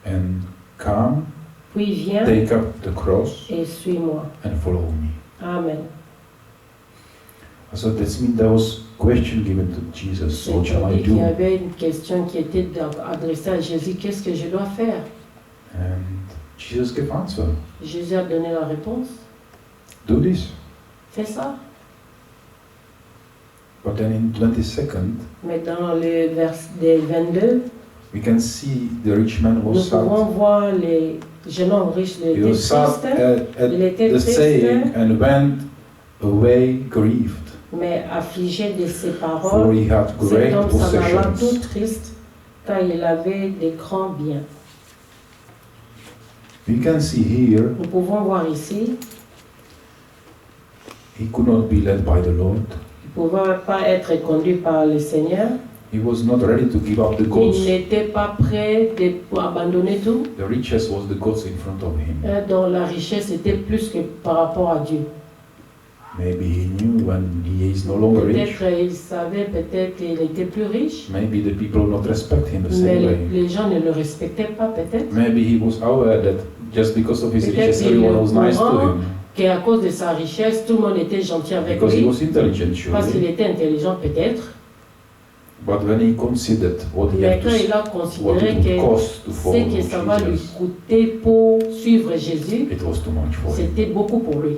And come, Puis viens take up the cross, et suis-moi. and follow me. Amen. So that means there was question given to Jesus. What shall I C'est-à-dire qu'il y do? avait une question qui était adressée à Jésus, qu'est-ce que je dois faire? And Jesus gave answer. Jésus a donné la réponse, Do this. fais ça. But then in 22nd, Mais dans le verset 22, we can see the rich man nous was pouvons sad. voir les jeunes hommes riches, il He était was sad triste, at il était the triste, saying and went away grieved, mais affligé de ses for paroles. he had Cet great homme s'en alla tout possessions. triste, car il avait de grands biens. We can see here Nous pouvons voir ici, he could not be led by the Lord. il ne pouvait pas être conduit par le Seigneur. He was not ready to give up the Il goods. n'était pas prêt pour abandonner tout. The riches was the goods in front of him. Dont la richesse était plus que par rapport à Dieu. Maybe he knew when he is no longer rich. Peut-être il savait, peut-être qu'il était plus riche, Maybe the people will not respect him the mais same way. les gens ne le respectaient pas peut-être. Maybe he was aware that just because of his Peut-être riches, il est everyone was nice to courant him. Qu'à cause de sa richesse, tout le monde était gentil avec Because he lui, was intelligent, parce qu'il surely. était intelligent peut-être. But when he considered what he Mais had quand il a what considéré it would que cost to follow ce que ça va lui Jesus, coûter pour suivre Jésus, it was too much for him. c'était beaucoup pour lui.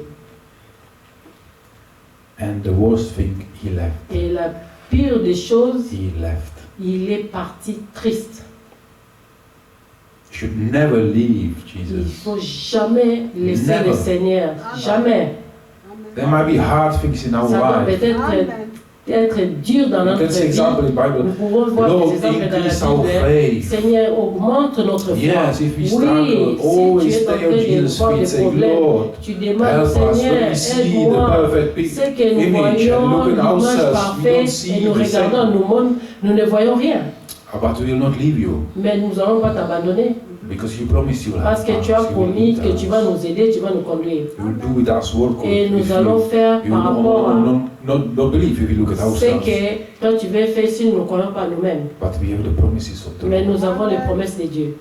And the worst thing, he left. Et la pire des choses, He left. il est parti triste. You should never leave Il ne Jesus. faut jamais laisser Never. le Seigneur. Jamais. There might be hard things in our Ça doit life. peut-être Amen. être dur dans You notre can see vie. example in the Bible. Nous pouvons voir Lord, des exemples dans increase la our Bible. faith. Seigneur, augmente notre foi. Yes, if we Oui, struggle, si always tu es en stay train on de Jesus' voir feet, des say, problèmes, Lord, tu demandes, help us. Seigneur, When we see the aide-moi. perfect Ce que nous image and voyons, look at l'image ourselves, we don't parfaite, see et nous the same. regardons nous-mêmes, nous ne voyons rien. But we will not leave you Mais nous n'allons pas t'abandonner. because you promised you will Parce have que tu as us, you will promis lead que tu us. vas nous aider, tu vas nous conduire. You will do with us work Et nous if allons you, faire you par rapport à not believe if you look at ce ourselves. que toi tu veux faire si nous ne croyons pas nous-mêmes. But we have the promises of the Mais Lord. nous avons les promesses de Dieu.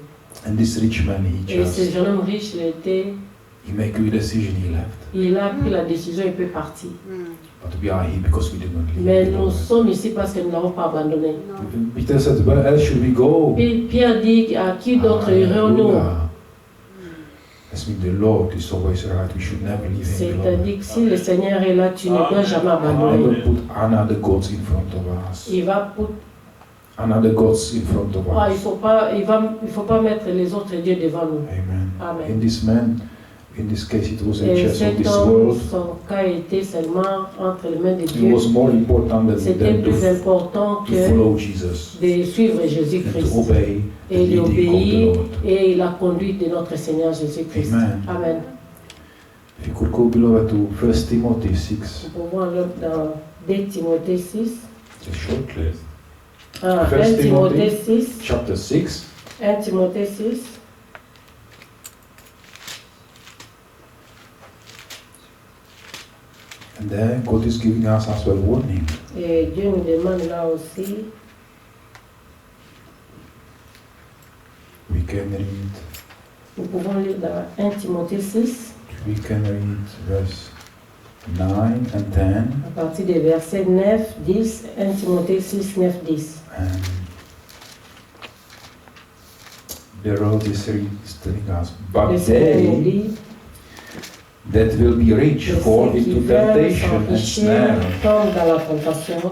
And this rich man, he Et ce just, jeune homme riche, he make a decision, he left. il a pris la décision, il peut partir. But we are here because we did not leave. Mais the nous Lord. sommes ici parce que nous n'avons pas abandonné. Peter said, where else should we go? Pierre dit, à qui d'autre irons-nous? Hallelujah. That means the Lord is always right. We should never leave him alone. C'est-à-dire que si le Seigneur est là, tu ne dois jamais abandonner. Never put another gods in front of us. Il va pour- Another gods in front of Ah, us. il faut pas mettre les autres dieux devant nous. Amen. Amen. In this man, in this case, it was a Et chest of cet this homme, world. son cas était seulement entre les mains de It Dieu. was more important C'était than plus important to que follow Jesus de suivre and to Jésus-Christ obey the et leading of d'obéir the Lord. et la conduite de notre Seigneur Jésus-Christ. Amen. Amen. If you could go, beloved, to 1 Timothy 6, Nous pouvons aller dans 2 Timothée 6. just shortly. 1 First Timothée Timothy. 6. Chapter 6. 1 Timothée 6. And there, God is giving us as well warning. Et Dieu nous demande là aussi, We can read, nous pouvons lire dans 1 Timothée 6, we can read verse 9 and 10. à partir des versets 9, 10, 1 Timothée 6, 9, 10. And the road is telling us, but Le Seigneur nous they dit, that will be rich que fall ceux qui into veulent temptation and s'enrichir snare, tombent dans la tentation,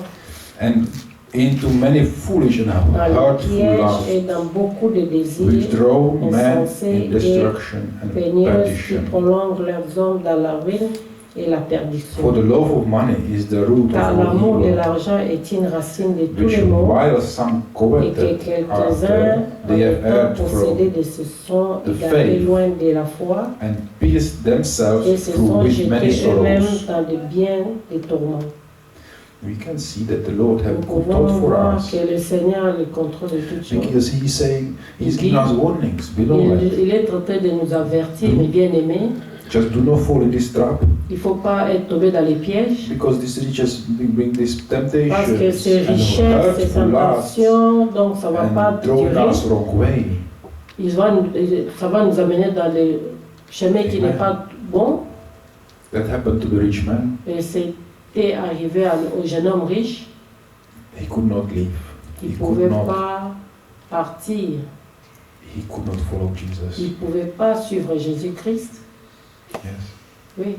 and into many foolish and dans le hurtful piège lusts, et dans beaucoup de désirs which draw men insensés in et destruction and peigneuses qui perdition. prolongent leurs hommes dans la ruine et la For the perdition. love of money is the root of Car all l'amour de evil, l'argent est une racine de tous which les maux, while some et que coveted quelques-uns, after, en they have étant erred possédés from de ce sont the égarés faith loin de la foi and pierced themselves et se through sont with many jetés eux-mêmes sorrows. dans de bien des tourments. We can see that the Lord Nous has good pouvons thoughts for voir us. que le Seigneur a le contrôle de toutes choses. Because he's saying, he's giving us warnings, beloved. Il est en train de nous avertir, mes bien-aimés. Just do not fall in this trap, Il ne faut pas être tombé dans les pièges, because these riches bring these temptations parce que ces and richesses, ces hurtful lusts tentations, donc ça ne va pas and throwing durer. us wrong way. Ça va nous amener dans le chemin qui Amen. n'est pas bon. That happened to the rich man. Et c'était arrivé au jeune homme riche He could not leave. qui He ne could pouvait not. pas partir. He could not follow Jesus. Il ne pouvait pas suivre Jésus-Christ. Yes. Oui.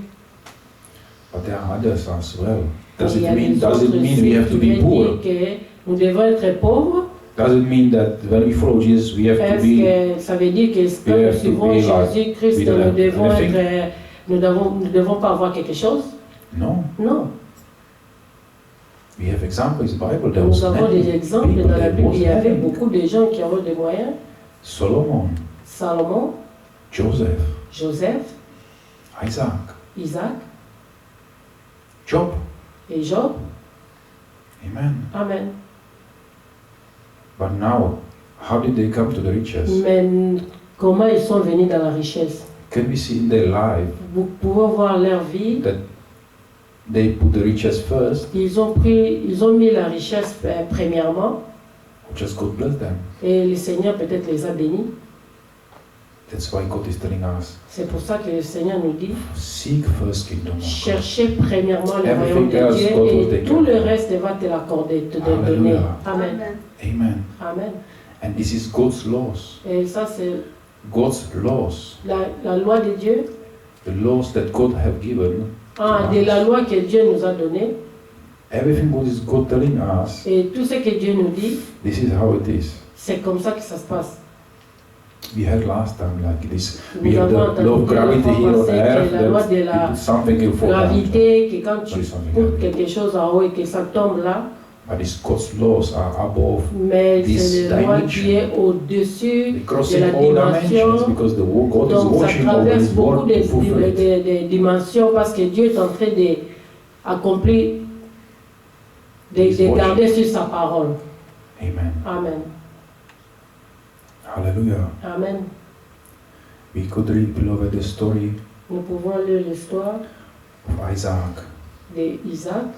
But there are others as well. Mais Does il y it a mean? des Does autres it mean aussi we have qui to be veulent poor? dire que nous devons être pauvres. Does it mean that when we follow Jesus, we have to Est-ce be? que ça veut dire que quand we nous have to suivons be like Jésus-Christ, we don't nous have devons anything? être, nous devons pas avoir quelque chose? No. Non. We have examples in the Bible. There was Nous avons many des exemples people dans la that Bible. was Il y avait having. beaucoup de gens qui avaient des moyens. Solomon, Salomon, Joseph, Joseph, Isaac, Isaac Job. et Job. Amen. Amen. But now, how did they come to the riches? Mais comment ils sont venus dans la richesse? Can we see in their life Vous pouvez voir leur vie. that they put the riches first, Ils ont mis la richesse premièrement just God bless them? et le Seigneur peut-être les a bénis. That's why God is telling us, C'est pour ça que le Seigneur nous dit seek first kingdom of God. cherchez premièrement le royaume Everything else, de God will Dieu et take tout care. le reste va te l'accorder, te le donner. Hallelujah. Amen. Amen. Amen. And this is God's laws. Et ça, c'est God's laws. la loi de Dieu. The laws that God have given. De la loi que Dieu nous a donnée. Everything what is God telling us, Et tout ce que Dieu nous dit, this is how it is. c'est comme ça que ça se passe. We had last time like this. Nous We have avons the law of entendu la gravity fois here on passée earth. que la loi That de la you put something you fall down. gravité, que quand tu There is something poses happening. quelque chose en haut et que ça tombe là, But these God's laws are above, mais This c'est la loi dimension. qui est au-dessus they de crossing la all dimensions dimension. because the God is Donc ça watching over traverse His beaucoup word to fulfill it. de dimensions parce que Dieu est en train d'accomplir, He's de watching. garder sur sa parole. Amen. Amen. Hallelujah. Amen. We could read, beloved, the story Nous pouvons lire l'histoire of Isaac. d'Isaac.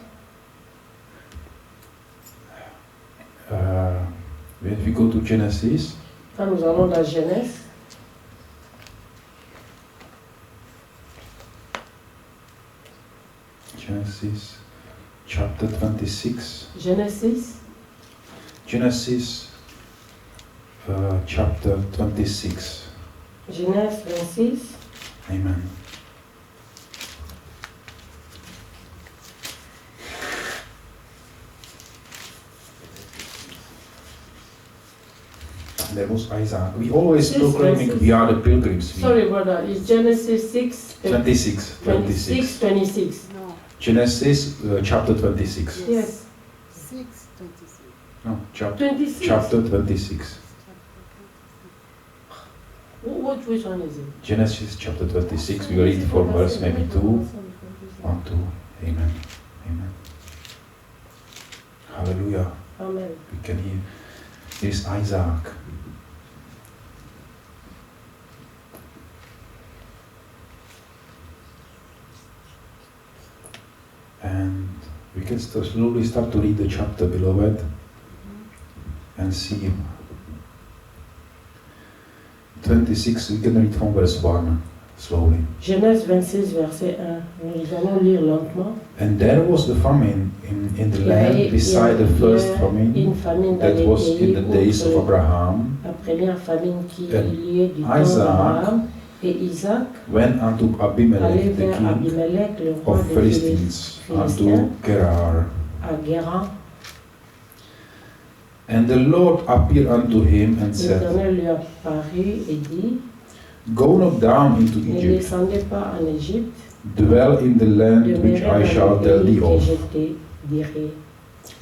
When we go to Genesis, Quand nous allons dans Genèse, Genesis chapter 26. Genesis, Genesis chapter 26. Genèse 26, Amen. There was Isaac. We always Yes, proclaiming yes. we are the pilgrims. sorry brother, it's Genesis 6, 26. 26, 26. No, Genesis chapter 26. Yes, 6:26. No, chapter 26. chapter 26. Which one is it? Genesis chapter 26. We read from verse maybe 2. 1, 2. Amen. Amen. Hallelujah. Amen. We can hear. Here's Isaac. And we can slowly start to read the chapter, beloved, and see 26. We can read from verse 1 slowly. Genèse 26, verset 1. Nous allons lire lentement. And there was the famine in the Il y a land beside the first famine une famine dans that les was in pays the days of où Abraham. la première famine qui And est liée du temps Isaac d'Abraham. Et Isaac Went unto allait Abimelech the vers king Abimelech, le roi of des Philistines, unto Philistins, Gerar. à Guérin. And the Lord appeared unto him and said, L'Éternel lui apparut et dit, Go not down into ne Egypt, descendez pas en Égypte, dwell in the land which demeurez I shall dans tell le pays thee que of. je te dirai.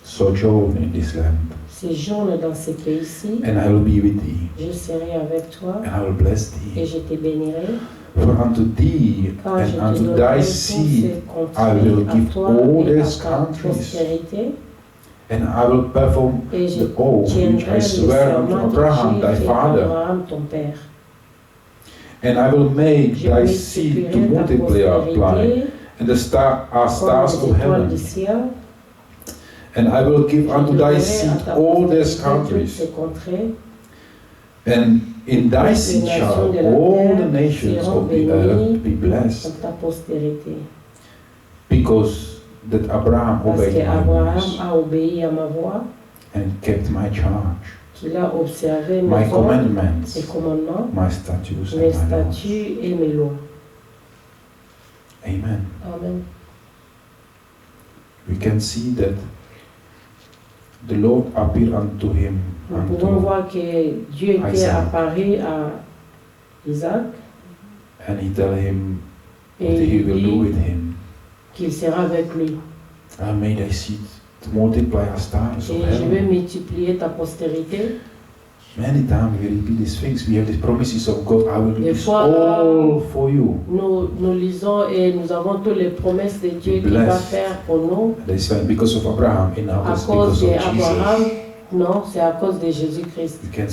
Sojourn in this land, Séjourne dans ces pays-ci, and I will be with thee, je serai avec toi and I will bless et thee. je te bénirai. For unto thee Car je and te unto donnerai thy tous seed ces I will contrées à give toi all et à these ta countries, postérité, and I will perform et je the oath which tiendrai I le swear unto serment Abraham que thy j'ai fait à father, Abraham ton père. and I will make Je thy seed to multiplierai ta multiply, postérité and the stars comme of les étoiles heaven. du ciel. And I will give Je unto thy donnerai à seed ta all these postérité toutes countries, ces contrées. and in thy Les seed nations shall de la all the terre nations seront of the earth bénies be blessed, dans ta postérité. because that Abraham Parce obeyed my qu'Abraham voice a obéi à ma voix, and kept my charge, qu'il a observé my mes ordres, commandments, mes commandements, my statutes, mes and my laws. statuts et mes lois. Amen. Amen. We can see that the Lord appeared unto him, Nous pouvons voir que Dieu était Isaac. apparu à Isaac and he tell him et what he il will do dit with him. qu'il sera avec lui. I made thy seed to multiply as stars of Et je vais heaven. multiplier ta postérité. Many times we repeat these things. We have the promises of God. I will do Des this fois, all for you. Nous lisons et nous avons toutes les promesses de Dieu qu'il va Blessed. faire pour nous. That is why because of Abraham, in À us, cause because of d'Abraham, Jesus. non, c'est à cause de Jésus-Christ. We can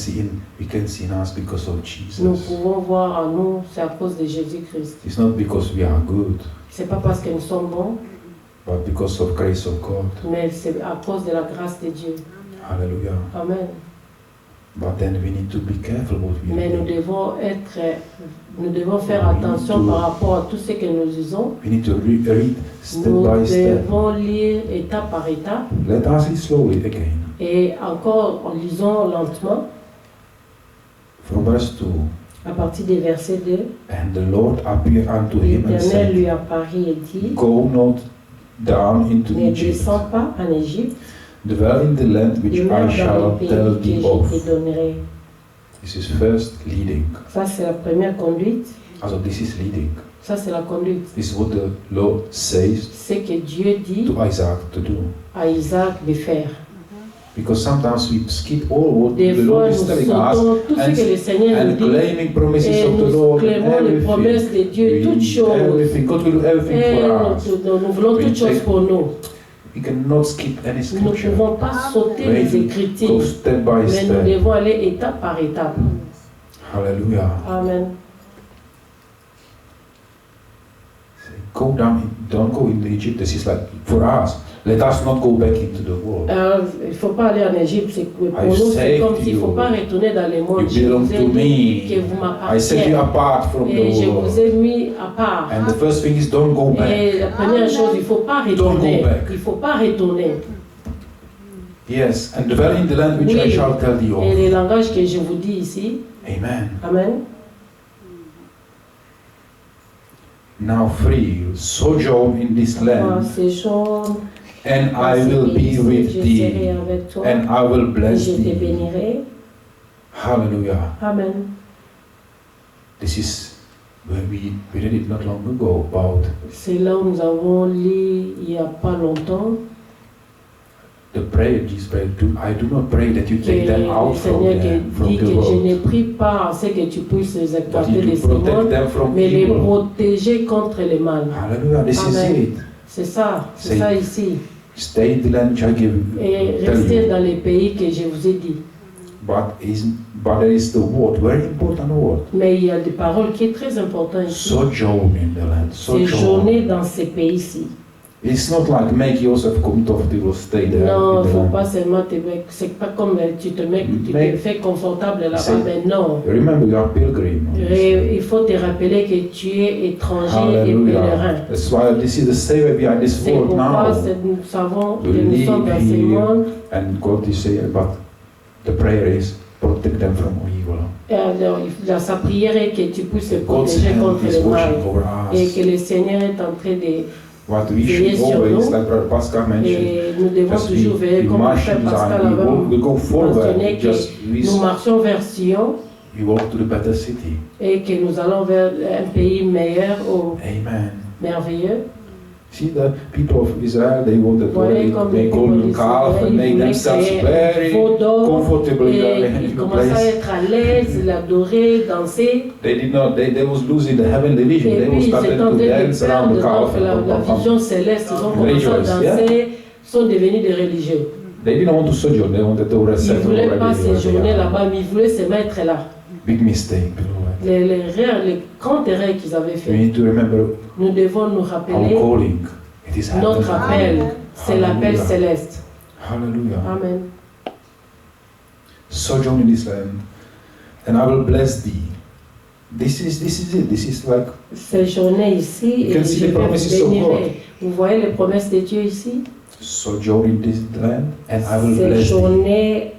see in us because of Nous Jesus. pouvons voir en nous, c'est à cause de Jésus-Christ. It's not because we are good, C'est pas parce que nous sommes bons, but because of grace of God. mais c'est à cause de la grâce de Dieu. Hallelujah. Amen. But then we need to be careful what we Mais nous do. devons faire attention par rapport à tout ce que nous lisons. We need to read step Nous by step. devons lire étape par étape. Let us read slowly again. Et encore, en lisant lentement, From verse 2. à partir des versets 2, And the Lord appeared unto him and l'Éternel said, lui apparut et dit, Go not down into ne Egypt, descends pas en Égypte, dwell in the land which demeure I dans shall le tell pays thee que of. je te donnerai. This is first leading. Ça, c'est la première conduite. Also this is leading. Ça, c'est la conduite. This is what the Lord says C'est que Dieu dit to Isaac to do. à Isaac de faire. Because sometimes we skip all what Des the fois, Lord nous is telling us sautons tout ce que le Seigneur nous and dit claiming promises et of the nous Lord and clémons les everything. promesses de Dieu, toutes choses. Everything. God will do everything Et for us. nous voulons We toutes choses take- pour nous. We cannot skip any Nous ne scripture. pouvons pas sauter Mais les Go Écritures, step by mais nous step. devons aller étape par étape. Hallelujah. Amen. Go down, don't go into Egypt. This is like for us. Let us not go back into the world. Il ne faut pas aller en Égypte. Pour I nous, c'est saved comme s'il ne faut you. pas retourner dans le monde. You Je belong vous ai to dit que me. vous I set you m'appartenez. apart from Et je the vous world. ai mis à part. And the first thing is don't go back. Et la première chose, il ne faut pas Don't retourner. go back. Il ne faut pas retourner. Yes, and dwell in the land which I Oui. shall tell thee Et of. les langages que je vous dis ici, Amen. Amen. Now free, sojourn in this land, Séjourne and dans I ce will pays, be with je serai thee, avec toi and I will et bless je te thee. bénirai. Hallelujah. Amen. This is where we read it not long ago about C'est là où nous avons lu il n'y a pas longtemps the prayer Jesus prayed. I do not pray that you que take them le out Seigneur from dit the que je world, ne prie pas à ce que tu puisses les but écarter you de do ces protect mondes, them from mais les evil. protéger contre le mal. Hallelujah. This Amen. is it. C'est ça C'est- ici. Stay in the land which I give Et tell restez you. dans les pays que je vous ai dit. But there is the word, very important word. Mais il y a des paroles qui sont très importantes ici. Sojourn in the land. Sojourn. Séjourner dans ces pays-ci. It's not like make yourself comfortable, stay there. Non, in il the ne faut land. pas seulement te mettre, c'est pas comme tu te mets, tu Mais- te fais confortable là-bas, C'est- mais non. Remember, you are pilgrim. Et il faut te rappeler que tu es étranger et Hallelujah. pèlerin. That's why this is the same way we are in this C'est world pourquoi now. nous savons que We nous sommes live dans ce here. monde. And God is saying, but the prayer is protect them from evil. Et alors, sa prière est que tu puisses te God's protéger hand contre is le mal. watching over Et us. que le Seigneur est en train de... What we Veillez should sur always, nous. like Brother Pascal mentioned, Et nous devons just toujours veiller, comme le frère Pascal avait we go forward, mentionné, que just nous marchons vers Sion we walk to the better city. et que nous allons vers un pays meilleur ou Amen. merveilleux. See the people of Israel, they wanted to Voyez comme les make people golden d'Israël, calf and ils make voulaient themselves créer very veau d'or comfortable in et the ils commençaient à place. être à l'aise, l'adorer, danser. They was losing the heavenly vision. Et They puis was ils started étaient en to train de dance around perdre the calf. donc la vision céleste. Ils ont commencé à Religious, danser, sont devenus des religieux. They didn't want to sojourn, they wanted to Ils ne settle voulaient pas already where they séjourner are. là-bas, mais ils voulaient se mettre là. Big mistake, beloved. Les grands erreurs qu'ils avaient We fait. need to remember Nous devons nous our rappeler calling. It is notre happening. appel. C'est l'appel Hallelujah. céleste. Hallelujah. Amen. Sojourn in this land, and I will bless thee. This is it. This is like Séjourner ici You et can je see the vais promises vous of bénir. God. Vous voyez les promesses de Dieu ici? sojourn in this land, and I will bless thee. Séjourner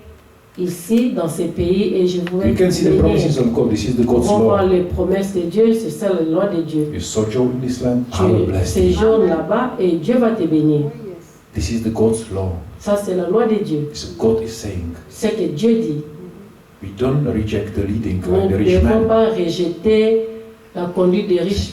ici dans ces pays et je vais You can see the bénir. promises of God. This is the God's On voit law. les promesses de Dieu, c'est ça la loi de Dieu. You sojourn in this land, I will Tu bless thee. séjournes là-bas et Dieu va te bénir. Oh, yes. This is the God's law. Ça, c'est la loi de Dieu. It's God is saying. C'est que Dieu dit. We don't reject the leading Nous like ne the rich devons man. pas rejeter la conduite des riches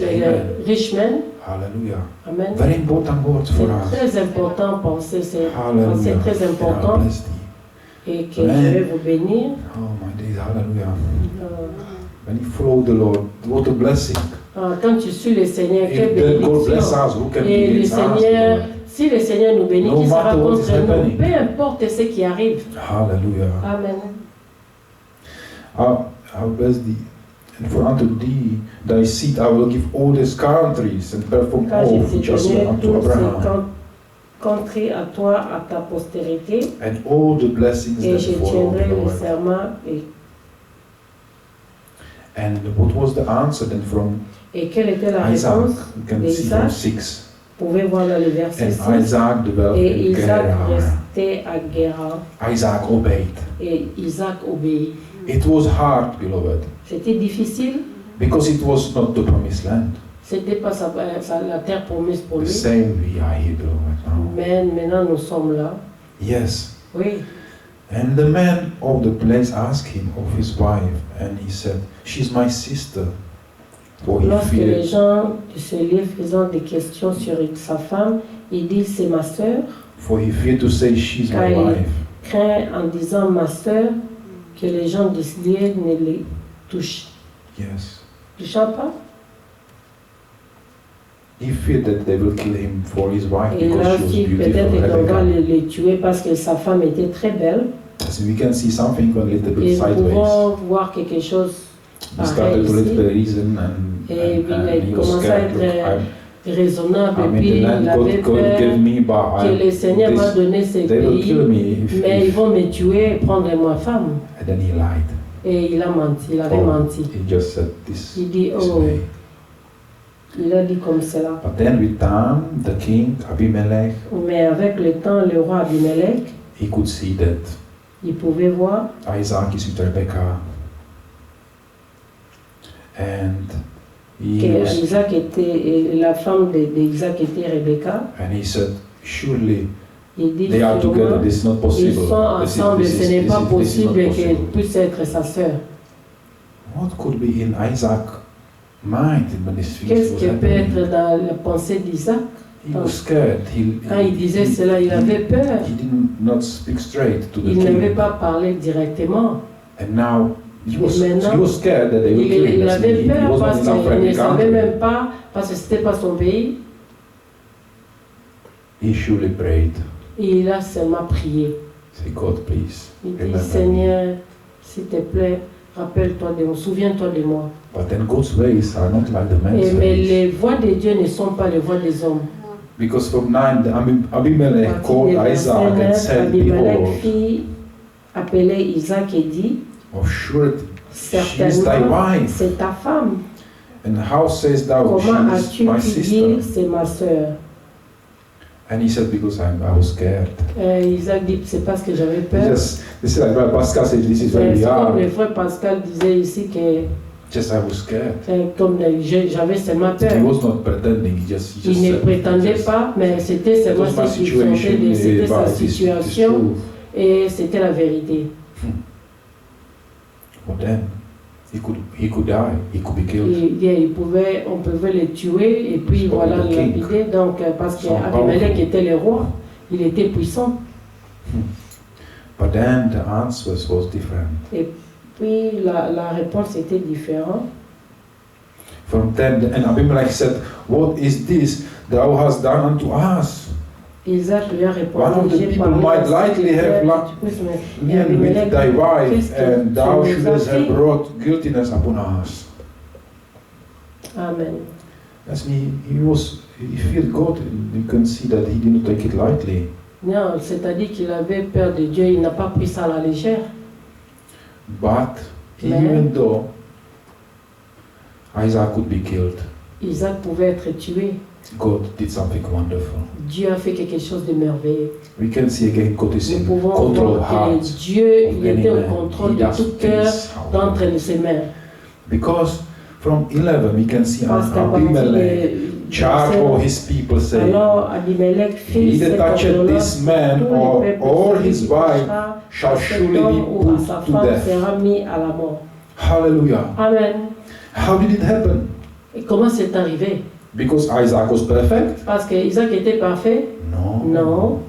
men. Hallelujah. Amen. Very important word for us. C'est très important penser, c'est Hallelujah. très And I important bless thee. et que Amen. je vais vous bénir. Oh my days, hallelujah. Euh, When you follow the Lord, what a blessing. Quand tu suis le Seigneur, quelle If God bless bénédiction. us, who can Et be le against us? Seigneur, Lord? si le Seigneur nous bénit, No qui sera matter what contre is nous? happening. Peu importe ce qui arrive. Hallelujah. Amen. I will bless thee. And for unto thee thy seed I will give all these countries and perform Car all j'ai which are donné said unto toutes ces Abraham, contrées à toi, à ta postérité, and all the blessings et that je follow, tiendrai le Lord. serment. And what was the answer then from Et quelle était la Isaac? réponse? You can de see Isaac. from 6. Vous pouvez voir dans le verset And 6. Isaac dwelt Et in Isaac Gerar. restait à Guéra. Isaac obeyed. Et Isaac obéit. It was hard, beloved, C'était difficile. because it was not the promised land. C'était pas la terre promise pour The lui. same we are here, beloved, now. Mais maintenant nous sommes là. Yes. Oui. And the man of the place asked him of his wife, and he said, "She's my sister." For he Lorsque les feared, gens de ce livre faisant des questions sur sa femme, il dit c'est ma sœur. to say, "She's my Car il wife." craint en disant ma sœur que les gens de ce lieu ne les touchent. Yes. Touchant pas. He feared that they will kill him for his wife Et là because she was aussi, beautiful. peut-être qu'on va Rebecca. les tuer parce que sa femme était très belle. So we can see something a little bit Et nous sideways. pouvons voir quelque chose He started to let the reason Et il a he was commencé à scared. Look, être raisonnable. I'm Et puis in the il land avait God gave peur me, but que le Seigneur m'a donné ces they will kill pays, me mais ils vont me tuer et prendre ma femme. And then he lied. Et il a menti, il avait Oh, menti. He just said this Il dit, way. il a dit comme cela. But then with time, the king, Abimelech, Mais avec le temps, le roi Abimelech, he could see that il pouvait voir Isaac is with Rebekah. And he que was, Isaac était, la femme d'Isaac était Rebecca. and he said, surely Il dit, they are together, sûrement, this is not ils possible. sont This is- ensemble, this is- ce n'est this pas is- this is not possible qu'elle possible. puisse être sa sœur. What could be in Isaac's mind when this thing Qu'est-ce was qui peut happening? être dans la pensée d'Isaac? He was scared. Quand il disait cela, il avait peur. He did not speak straight to the Il n'avait king. pas parlé directement. And now he was Maintenant, scared that they will kill him. Il That's avait he peur was parce not in our qu'il ne friendly savait country. même pas, parce que ce n'était pas son pays. He surely prayed. Et il a seulement prié. Say, God, please. Il dit, remember me. Seigneur, s'il te plaît, rappelle-toi de moi, souviens-toi de moi. But then God's ways are not like the man's Mais ways. les voies de Dieu ne sont pas les voies des hommes. Because from 9, Abimelech À partir called du verset Isaac and 9, said, Abimelech Behold, fit appelait Isaac et dit, of surety she is thy certainement, wife. c'est ta femme. And how sayest thou, Comment she is as-tu my pu sister? dire, c'est ma sœur? And he said, because I was scared. Isaac dit, c'est parce que j'avais peur. This is like Brother Pascal said, this is where C'est we comme are. le frère Pascal disait ici que Just I was scared. comme j'avais seulement peur. He was not pretending, he just Il ne said, prétendait just- pas, mais c'était That seulement was my ce qu'il situation, sentait, c'était sa but it is situation true. et c'était la vérité. But then, he could die, he could be killed. On pouvait le tuer et puis It's voilà called the king. lapider. Donc parce So qu'Abimelech powerful. était le roi, il était puissant. But then the answers was different. Puis la réponse était différente. From 10, and Abimelech said, what is this thou hast done unto us? Isaac lui a One of répondu, the j'ai people parlé might à likely ce have peuple, tu peux se- Et Live with Abimelech thy dit, wife, qu'est-ce que and thou tu nous as shouldest have fait? brought guiltiness upon us. Amen. That's me. He feared God. You can see that he didn't take it lightly. Non, c'est-à-dire qu'il avait peur de Dieu, il n'a pas pris ça à la légère. But Mais- even though Isaac could be killed, Isaac pouvait être tué. God did something wonderful. Dieu a fait quelque chose de merveilleux. We can see again God is Nous in pouvons control of voir que hearts. Dieu, of il any était au man. contrôle He de does tout cœur things how- d'entre ses mains. Because from 11 we can see Parce qu'à partir Abimelech de charge all his people saying, alors Abimelech fit he that cette toucheth ordonnance, this man tous or les peuples or celui his qui wife touchera shall à cet surely homme be ou à put sa to femme death. sera mis à la mort. Hallelujah. Amen. How did it happen? Et comment c'est arrivé? Because Isaac was perfect? Parce que Isaac était parfait? No. Non,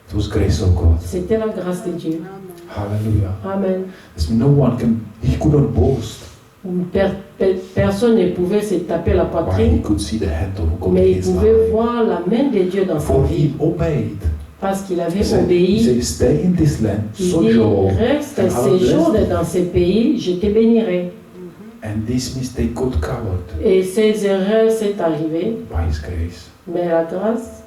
It was grace of God. c'était la grâce de Dieu. Hallelujah. Amen. No one can, he couldn't boast, Personne ne pouvait se taper la but he poitrine, could see the hand of God in mais il his pouvait life. voir la main de Dieu dans sa For vie. he obeyed. Parce qu'il He avait said, obéi. stay in this land, Il dit, sojourn, reste and I will bless séjourne thee. dans ces pays, je te bénirai. And this mistake got covered Et ces erreurs, c'est arrivé, by his grace. mais la grâce,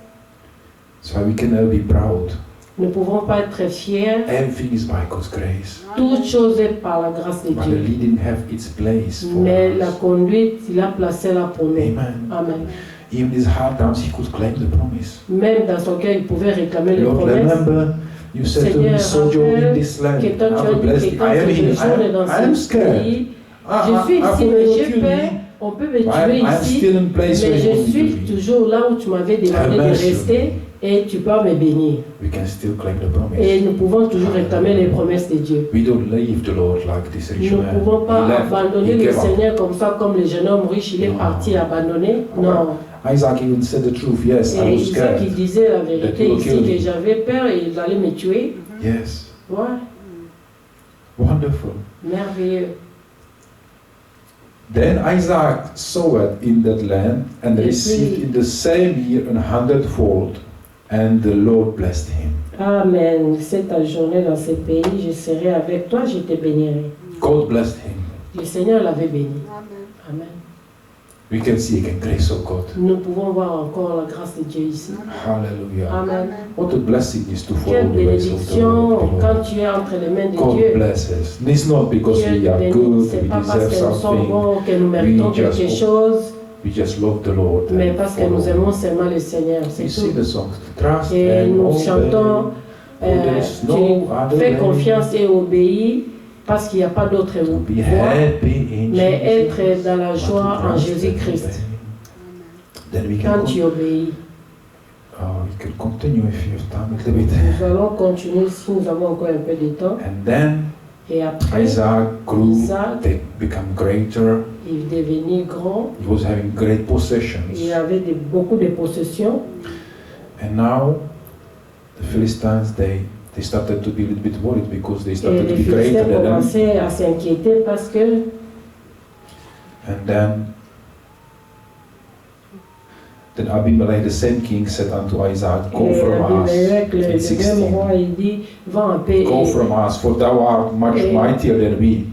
So we can never be proud. nous ne pouvons pas être fiers. Everything is by God's grace. Toute chose est par la grâce de But the Dieu. leading have its place for Mais la us. conduite, il a placé là pour nous. Amen. Amen. Even in his hard times, he could claim the promise. Même dans son cœur, il pouvait réclamer les Lord, promesses. remember, you said to me, Seigneur, sojourn in rappelle this land. que toi, I tu will as bless dit thee. que quand I am je here. séjourne dans I am ce scared. pays, je suis ici, mais j'ai peur. On peut me tuer I'm ici, still in place where mais you je want me suis to be. toujours là où tu m'avais demandé de Merci. rester et tu peux me bénir. We can still claim the promise. Et nous pouvons toujours réclamer les promesses de Dieu. We don't leave the Lord like this rich Nous ne man. pouvons pas He left. abandonner He le gave up. Seigneur comme ça, comme le jeune homme riche, il est Non. parti abandonné. Non. Isaac even said the truth. Yes, I Et was Isaac, il scared. disait la That vérité he will ici, kill me. que j'avais peur et ils allaient me tuer. Yes, Ouais, wonderful. merveilleux. Then Isaac sowed in that land and Et received puis- in the same year 100-fold, and the Lord blessed him. Amen. C'est ta journée dans ce pays, je serai avec toi, je te bénirai. God blessed him. Le Seigneur l'avait béni. Amen. Amen. We can see again grace of God. Nous pouvons voir encore la grâce de Dieu ici. Hallelujah. Amen. Amen. What a blessing is to follow Quelle the ways of the bénédiction Lord. quand tu es entre les mains de God Dieu. bless us. It's not because Dieu we are bénit. good, C'est we pas parce deserve que nous sommes something. bons que nous méritons We just- quelque chose, We just love the Lord. mais and parce que follow nous Him. aimons seulement le Seigneur. C'est We sing tout. the songs. Trust Et and nous obey. chantons, There's tu no other fais way confiance et obéis parce qu'il n'y a pas d'autre to be voie, happy in mais Jesus, être dans la but joie to en trust and Jésus-Christ. obey. Then we can, Quand tu obéis. we can continue if you have time a little bit. Nous allons continuer si nous avons encore un peu de temps. And then Et après, Isaac grew, Isaac, they become greater. il devenait grand. He was having great possessions. Il avait beaucoup de possessions. And now the Philistines, they started to be a little bit worried because they Et started to les be greater Philistins than them. commençaient à s'inquiéter parce que And then Abimelech, the same king, said unto Isaac, Go from us, Abimelech, le in même 16. roi, il dit, va en paix. Go from us, for thou art much Et- mightier than we.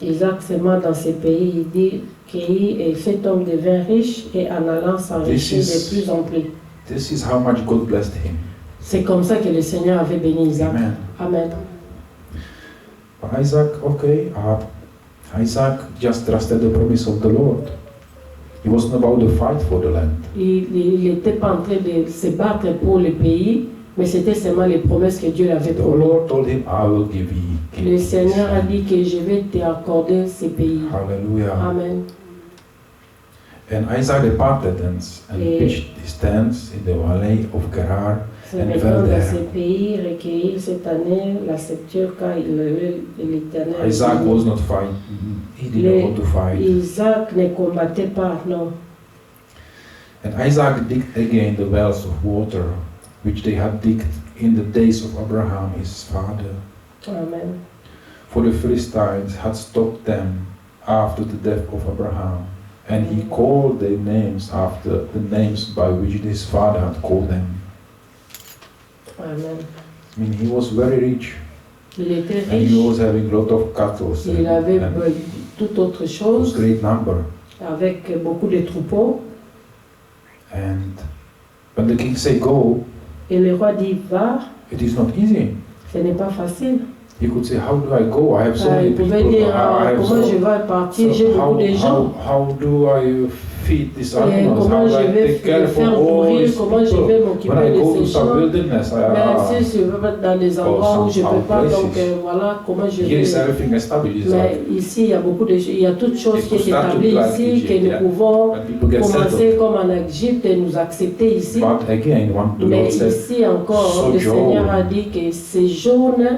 Isaac seulement dans ces pays, il dit, et cet homme devint riche et en allant s'enrichir This is- de plus en plus. This is how much God blessed him. C'est comme ça que le Seigneur avait béni Isaac. Amen. Amen. But Isaac, okay, Isaac just trusted the promise of the Lord. He wasn't about to fight for the land. Il n'était pas en train de se battre pour le pays, mais c'était seulement les promesses que Dieu lui avait The promises. Lord told him, I will give thee. Le Seigneur a dit que je vais t'accorder ces pays. Hallelujah. Amen. And Isaac departed and Et- pitched his tents in the valley of Gerar. C'est And maintenant there. dans ces pays recueillis cette année la scepture car l'Éternel. Isaac was not fighting. He didn't want to fight. Isaac ne combattait pas, non. And Isaac digged again the wells of water, which they had digged in the days of Abraham his father. Amen. For the Philistines had stopped them after the death of Abraham. And he called their names after the names by which his father had called them. Amen. I mean, he was very rich. Il était And he riche. was having a lot of cattle. Il avait and toute autre a chose great number. avec beaucoup de troupeaux. And when the king said go, Et le roi dit va, it is not easy. ce n'est pas facile. He could say, how do I go? I have so many Il pouvait people. dire I have comment je so, vais partir, j'ai how, beaucoup de gens. how do I feed these Et animals? comment How do je I vais take care les for faire all nourrir, these comment je people? vais When m'occuper I go de to ces some gens. wilderness, Mais si je veux être dans des endroits où je ne peux pas, donc voilà comment je here is vais. everything established. Mais ici, il y a beaucoup de choses, il y a toutes choses qui est établies ici, que nous pouvons When people get settled. commencer comme en Égypte et nous accepter ici. But again, when the Mais Lord said, ici encore, le sojourn. Seigneur a dit que séjourne,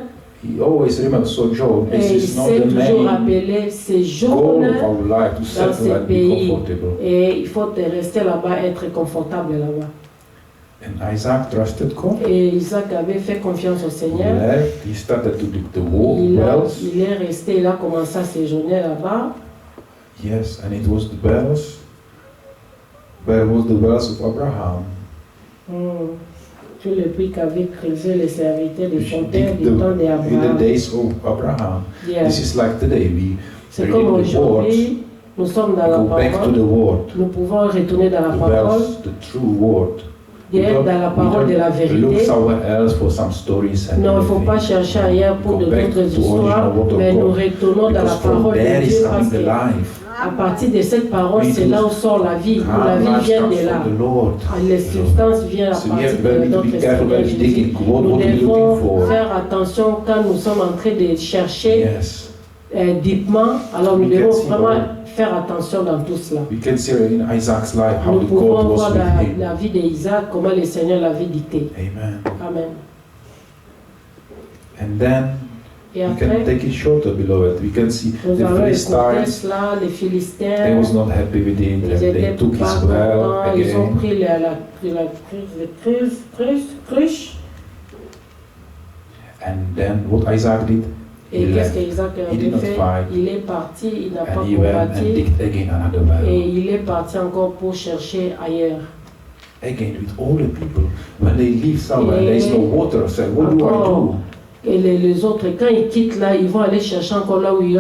He always remembers sojourn. et This il is not sait the toujours main rappeler goal séjourne. of our life to dans settle ces and be pays. comfortable. Et il faut rester là-bas, être confortable là-bas. And Isaac trusted God. Et Isaac avait fait confiance au He Seigneur. left. He started to dig the Il wells. est resté, il a commencé à séjourner là-bas. Yes, and it was the wells. Where was the wells of Abraham? Tout le puits qu'avaient creusé les serviteurs des Which fontaines dig du temps in the d'Abraham. days of Abraham. Yeah. This is like today. C'est we comme read the word. aujourd'hui, nous sommes dans We la go back to parole. the word. Nous pouvons retourner dans la The parole, wells, the true word. dans la parole de la Look vérité. somewhere else for some stories and Non, il ne faut everything. pas chercher ailleurs pour Go de back d'autres to histoires, original word of mais nous God. retournons dans la Because from parole there de is Dieu coming parce the que life. à partir de cette parole, We c'est do- là où sort la vie. Où la vie Life vient comes de là. from the Lord. Les substances viennent à So we have partir to de be notre careful when Seigneur we Jésus. digging. What Nous are we looking devons for? faire attention quand nous sommes en train de chercher Yes. deepement. Alors nous We can devons see vraiment all. faire attention dans tout cela. We can see in Isaac's life how Nous the pouvons God was voir with him. la vie d'Isaac, comment le Seigneur l'avait dicté. Amen. Amen. And then Et we can après, take it shorter, beloved. We can see nous the allons écouter Philistines. cela, les They Philistins. was not happy with it, Ils and they étaient took pas his well contents, ils ont again. pris la cruche. And then what Isaac did, Et he qu'est-ce left. qu'Isaac He did avait not fait? fight. Il est parti, il n'a pas And he went and combattu. digged again another Et well. il est parti encore pour chercher ailleurs. Again with all the people. When they leave somewhere, there is no water. Say, what do I do? Et les autres, quand ils quittent là, ils vont aller chercher encore là où il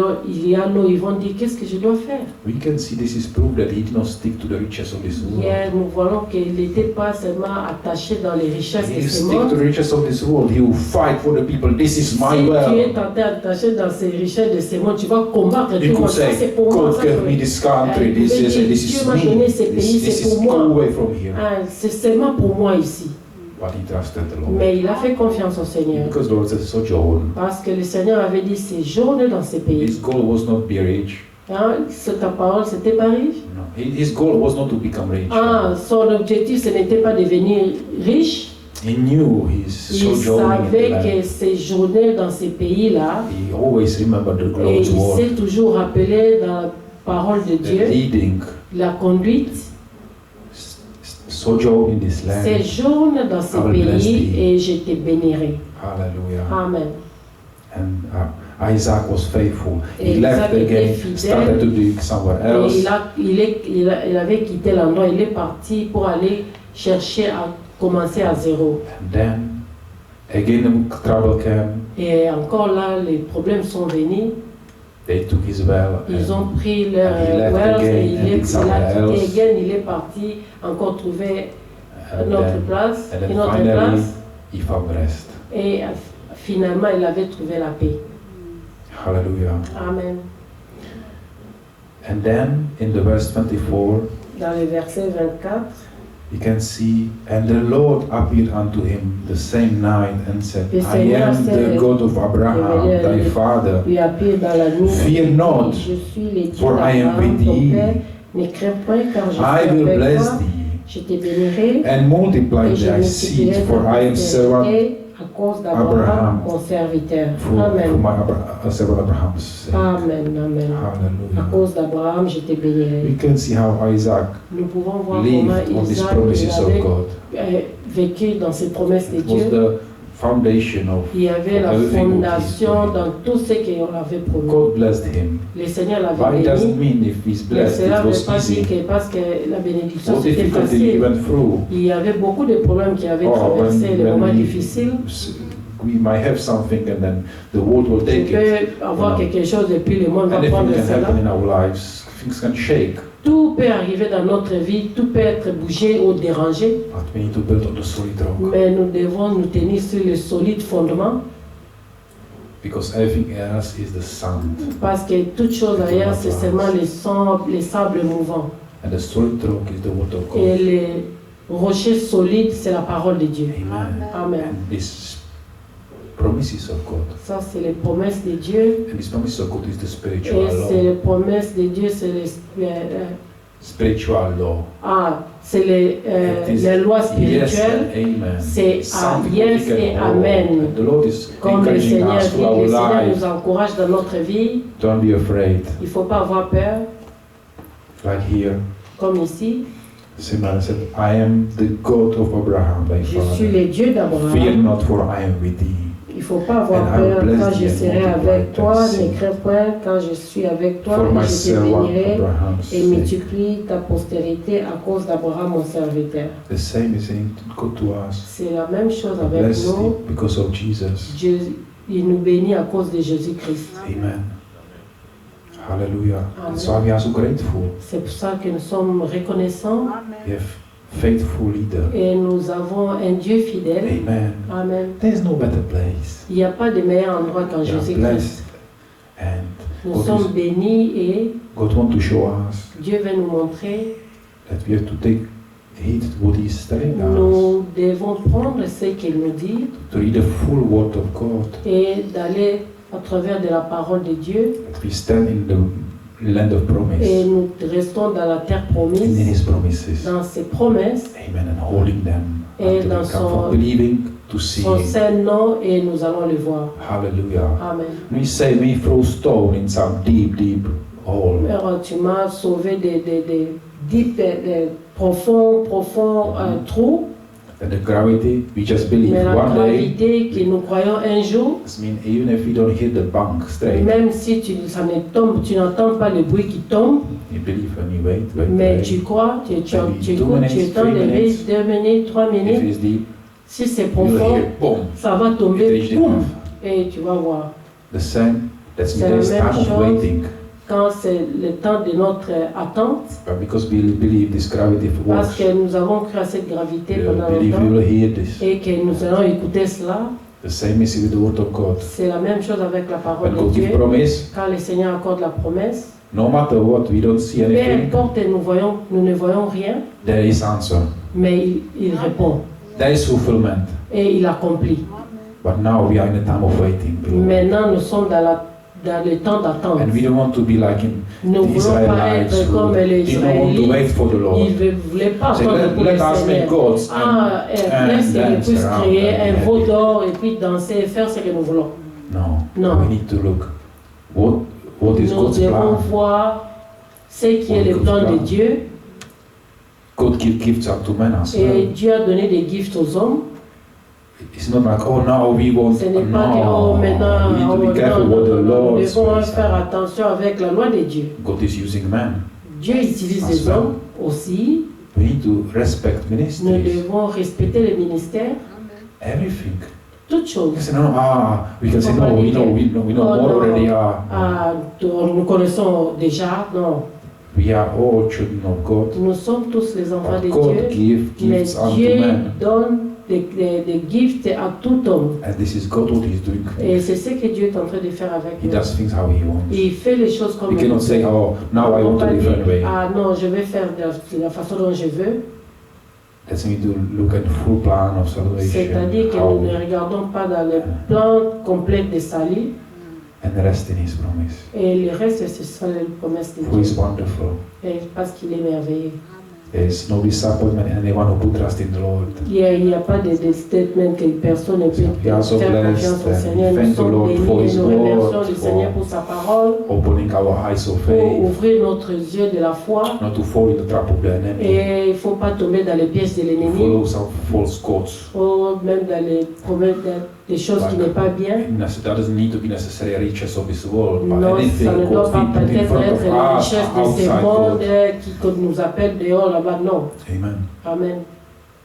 y a l'eau. Ils vont dire, qu'est-ce que je dois faire? We can see this is proof that he did not stick to the riches of this world. Hier, nous voyons qu'il n'était pas seulement attaché dans les richesses He de ce stick to monde. the riches of this world. He will fight for the people. This is Si my tu es well. attaché dans ces richesses de ce monde, tu vas combattre He tout le could monde. Ça, say, c'est pour moi. God Ça, gave me this country. This is Dieu m'a donné me. ce pays, This c'est is pour moi. go away from here. C'est seulement pour moi ici. But he trusted the Lord. Mais il a fait confiance au Seigneur. Because the Lord said, sojourn. Parce que le Seigneur avait dit, séjourne dans ces pays. His goal was not be rich. Hein, ta parole, c'était pas riche? No. His goal was not to become rich. Ah, son objectif, ce n'était pas de devenir riche. He knew his Il sojourning in the savait land. que séjourner dans ces pays-là, He always remembered the et Lord's il word. s'est toujours rappelé dans la parole de The Dieu, leading, la conduite, sojourn in this land. séjourne dans ces I will bless pays thee. et je te bénirai. Hallelujah. Amen. And Isaac was faithful. Et He left Isaac était again, fidèle. started to dig somewhere Et else. il avait quitté l'endroit, il est parti pour aller chercher à commencer à zéro. And then again the trouble came. Et encore là, les problèmes sont venus. They took his well. Ils ont And pris leur he left wealth again et and did il a somewhere else. quitté again, il est parti encore trouver une autre then, place, and then une autre finally, place. he found rest. Et finalement, il avait trouvé la paix. Hallelujah. Amen. And then in the verse 24, Dans le verset 24, you can see, and the Lord appeared unto him the same night and said, Le I Seigneur am s'est the God of Abraham, révélé à thy lui. father. lui a appelé dans la nuit. Fear not, Je suis le Dieu for I am d'Abraham, with ton thee. père. Ne crains point car je I suis will avec bless toi. thee, Je te bénirai and multiply et je thy seed, multiplierai for I am ta servant postérité à cause d'Abraham, Abraham. mon serviteur. for Amen. my servant Abraham's sake. Amen, amen. À Hallelujah. cause d'Abraham, je te bénirai. We can see how Isaac Nous pouvons voir lived comment on these Isaac promises il of avait God. vécu dans ces promesses de It was Dieu. the foundation of Il y avait la everything what he's fondation doing. dans tout ce qu'on avait promis. God blessed him. Le Seigneur But l'avait it doesn't béni. mean if he's Mais blessed, cela it ne veut was pas dire easy. que parce que la bénédiction What c'était difficulty he facile. went through. Il y avait beaucoup de problèmes qui avaient Oh, traversé les when moments we- difficiles. We might have something and then the world will Tu take it. peux avoir quelque chose et puis le monde va Anything prendre can cela. happen in our lives. Things can shake. Tout peut arriver dans notre vie, tout peut être bougé ou dérangé, But we need to build on the solid rock. mais nous devons nous tenir sur le solide fondement Because everything else is the sand. parce que toute chose ailleurs c'est seulement les sables mouvants. And the solid rock is the word of Et God. les rochers solides c'est la parole de Dieu. Amen. Amen. And these promises of God. Ça c'est les promesses de Dieu. And these promises of God is the Et spiritual c'est law. les promesses de Dieu, c'est Spiritual law. c'est It is les lois yes spirituelles. and amen. C'est Something yes we can et hold. amen. And the Lord is Comme le encouraging Seigneur us dit, to our le Seigneur life. nous encourage dans notre vie. Don't be afraid. Il ne faut pas avoir peur, Like here, comme ici. Simon said, I am the God of Abraham, thy Je suis father. le Dieu Fear d'Abraham. not, for I am with thee. Il ne faut pas avoir And I will peur bless quand thee je and serai multiply avec toi. thy Ne seed. crains point quand je suis avec toi. For Et my je te servant bénirai Abraham's et sake. multiplie ta postérité à cause d'Abraham, mon serviteur. The same is saying God to us. C'est la même chose avec Bless nous. thee because of Jesus. Dieu, il nous bénit à cause de Jésus-Christ. Amen. Hallelujah. Amen. That's why we are so grateful. C'est pour ça que nous sommes reconnaissants We have faithful leader. et nous avons un Dieu fidèle. Amen. Amen. There's no better place. Il n'y a pas de meilleur endroit qu'en We are Jésus-Christ. blessed. And Nous God sommes is- bénis et God wants to show us Dieu veut nous montrer. that we have to take heed to what He's telling us. Nous devons prendre ce qu'il nous dit To read the full word of God. et d'aller à travers de la parole de Dieu. That we stand in the land of Et promise. nous restons dans la terre In promise, His promises. dans ses promesses, Amen. And holding them. Et Until dans we come son- from believing to son seeing. saint nom, et nous allons le voir. Hallelujah. Amen. We say we throw stone in some deep hole. Père, tu m'as sauvé des deep, des profonds trous, And the gravity, we just believe mais la one day. gravité que nous croyons un jour, This means even if we don't hit the bank straight, même si ça ne tombe, tu n'entends pas le bruit qui tombe, you believe and you wait. mais tu crois, tu écoutes, tu attends de 2 minutes, 3 If minutes. it is deep, Si c'est you'll profond, hear boom. ça va It tomber, reached the boum, earth. Et tu vas voir, The same, that's C'est la there's même time of chose. waiting. quand c'est le temps de notre attente, Because we believe this gravity parce works. que nous avons cru à cette gravité We pendant believe we longtemps, will hear this. et que nous allons écouter cela, The same is with the word of God. c'est la même chose avec la parole When de God Dieu. gives promise, Quand le Seigneur accorde la promesse, no matter what, we don't see peu anything, importe, nous ne voyons rien, there is answer. mais il répond There is fulfillment. et il accomplit. But now we are in a time of waiting, beloved. Maintenant, nous sommes dans le temps d'attente. And we don't want to be like in Nous ne the voulons pas Israelites être who comme les didn't want to Israélites. wait for the Lord. Ils ne voulaient pas Say, attendre pour le let us make Seigneur. gods Ah, and laisse que nous dance puissions around créer and un happy. veau d'or et puis danser et faire ce que nous voulons. No. No. We need to look. What is Nous God's devons plan? voir ce qui est le God's plan plan. de Dieu. God gives gifts unto men as Et well. Dieu a donné des gifts aux hommes. It's not like, oh, now we want. Ce n'est pas que, oh, No. maintenant, We need to oh, be careful non, what the non, nous Lord devons says. faire attention avec la loi de Dieu. God is using men. Dieu utilise As les well. hommes aussi. We need to respect Nous ministries. devons respecter les ministères, Everything. toutes choses. We can say, no, we can say, no, we know Oh, more no. already. Nous connaissons déjà, non. We are all children of God. Nous sommes tous les enfants de But God Dieu. gives Mais gifts unto Dieu men. donne des gifts à tout homme. And this is God what He's doing. Et c'est ce que Dieu est en train de faire avec He nous. does things how He wants. Il fait les choses comme We il cannot veut. say, oh, now I On want va a dire, different way. ah non, je vais faire de la façon dont je veux. Let's need to look at the full plan of salvation. C'est-à-dire que how- nous ne regardons pas dans le plan complet de salut. and rest in His promise. Et le reste, ce sont les promesses de Who is Dieu. wonderful. Et parce qu'il est merveilleux. There's no disappointment in anyone who put trust in the Lord. Il n'y a pas de statement que personne ne peut We are so faire blessed confiance au and Seigneur. we Nous thank the sommes Lord for bénis His et nous remercions word, le Seigneur pour sa parole, opening our eyes of pour faith, ouvrir notre yeux de la foi. not to fall in the trap of the enemy, Et il ne faut pas tomber dans les pièges de to l'ennemi, follow some false gods. ou même dans les promesses, des choses qui n'est pas bien. That doesn't need to be necessarily riches of this world, but Non, anything ça ne doit God pas we put in peut-être front être of la us richesse de ces outside mondes God. qui nous appellent dehors là-bas. Non. Amen. Amen.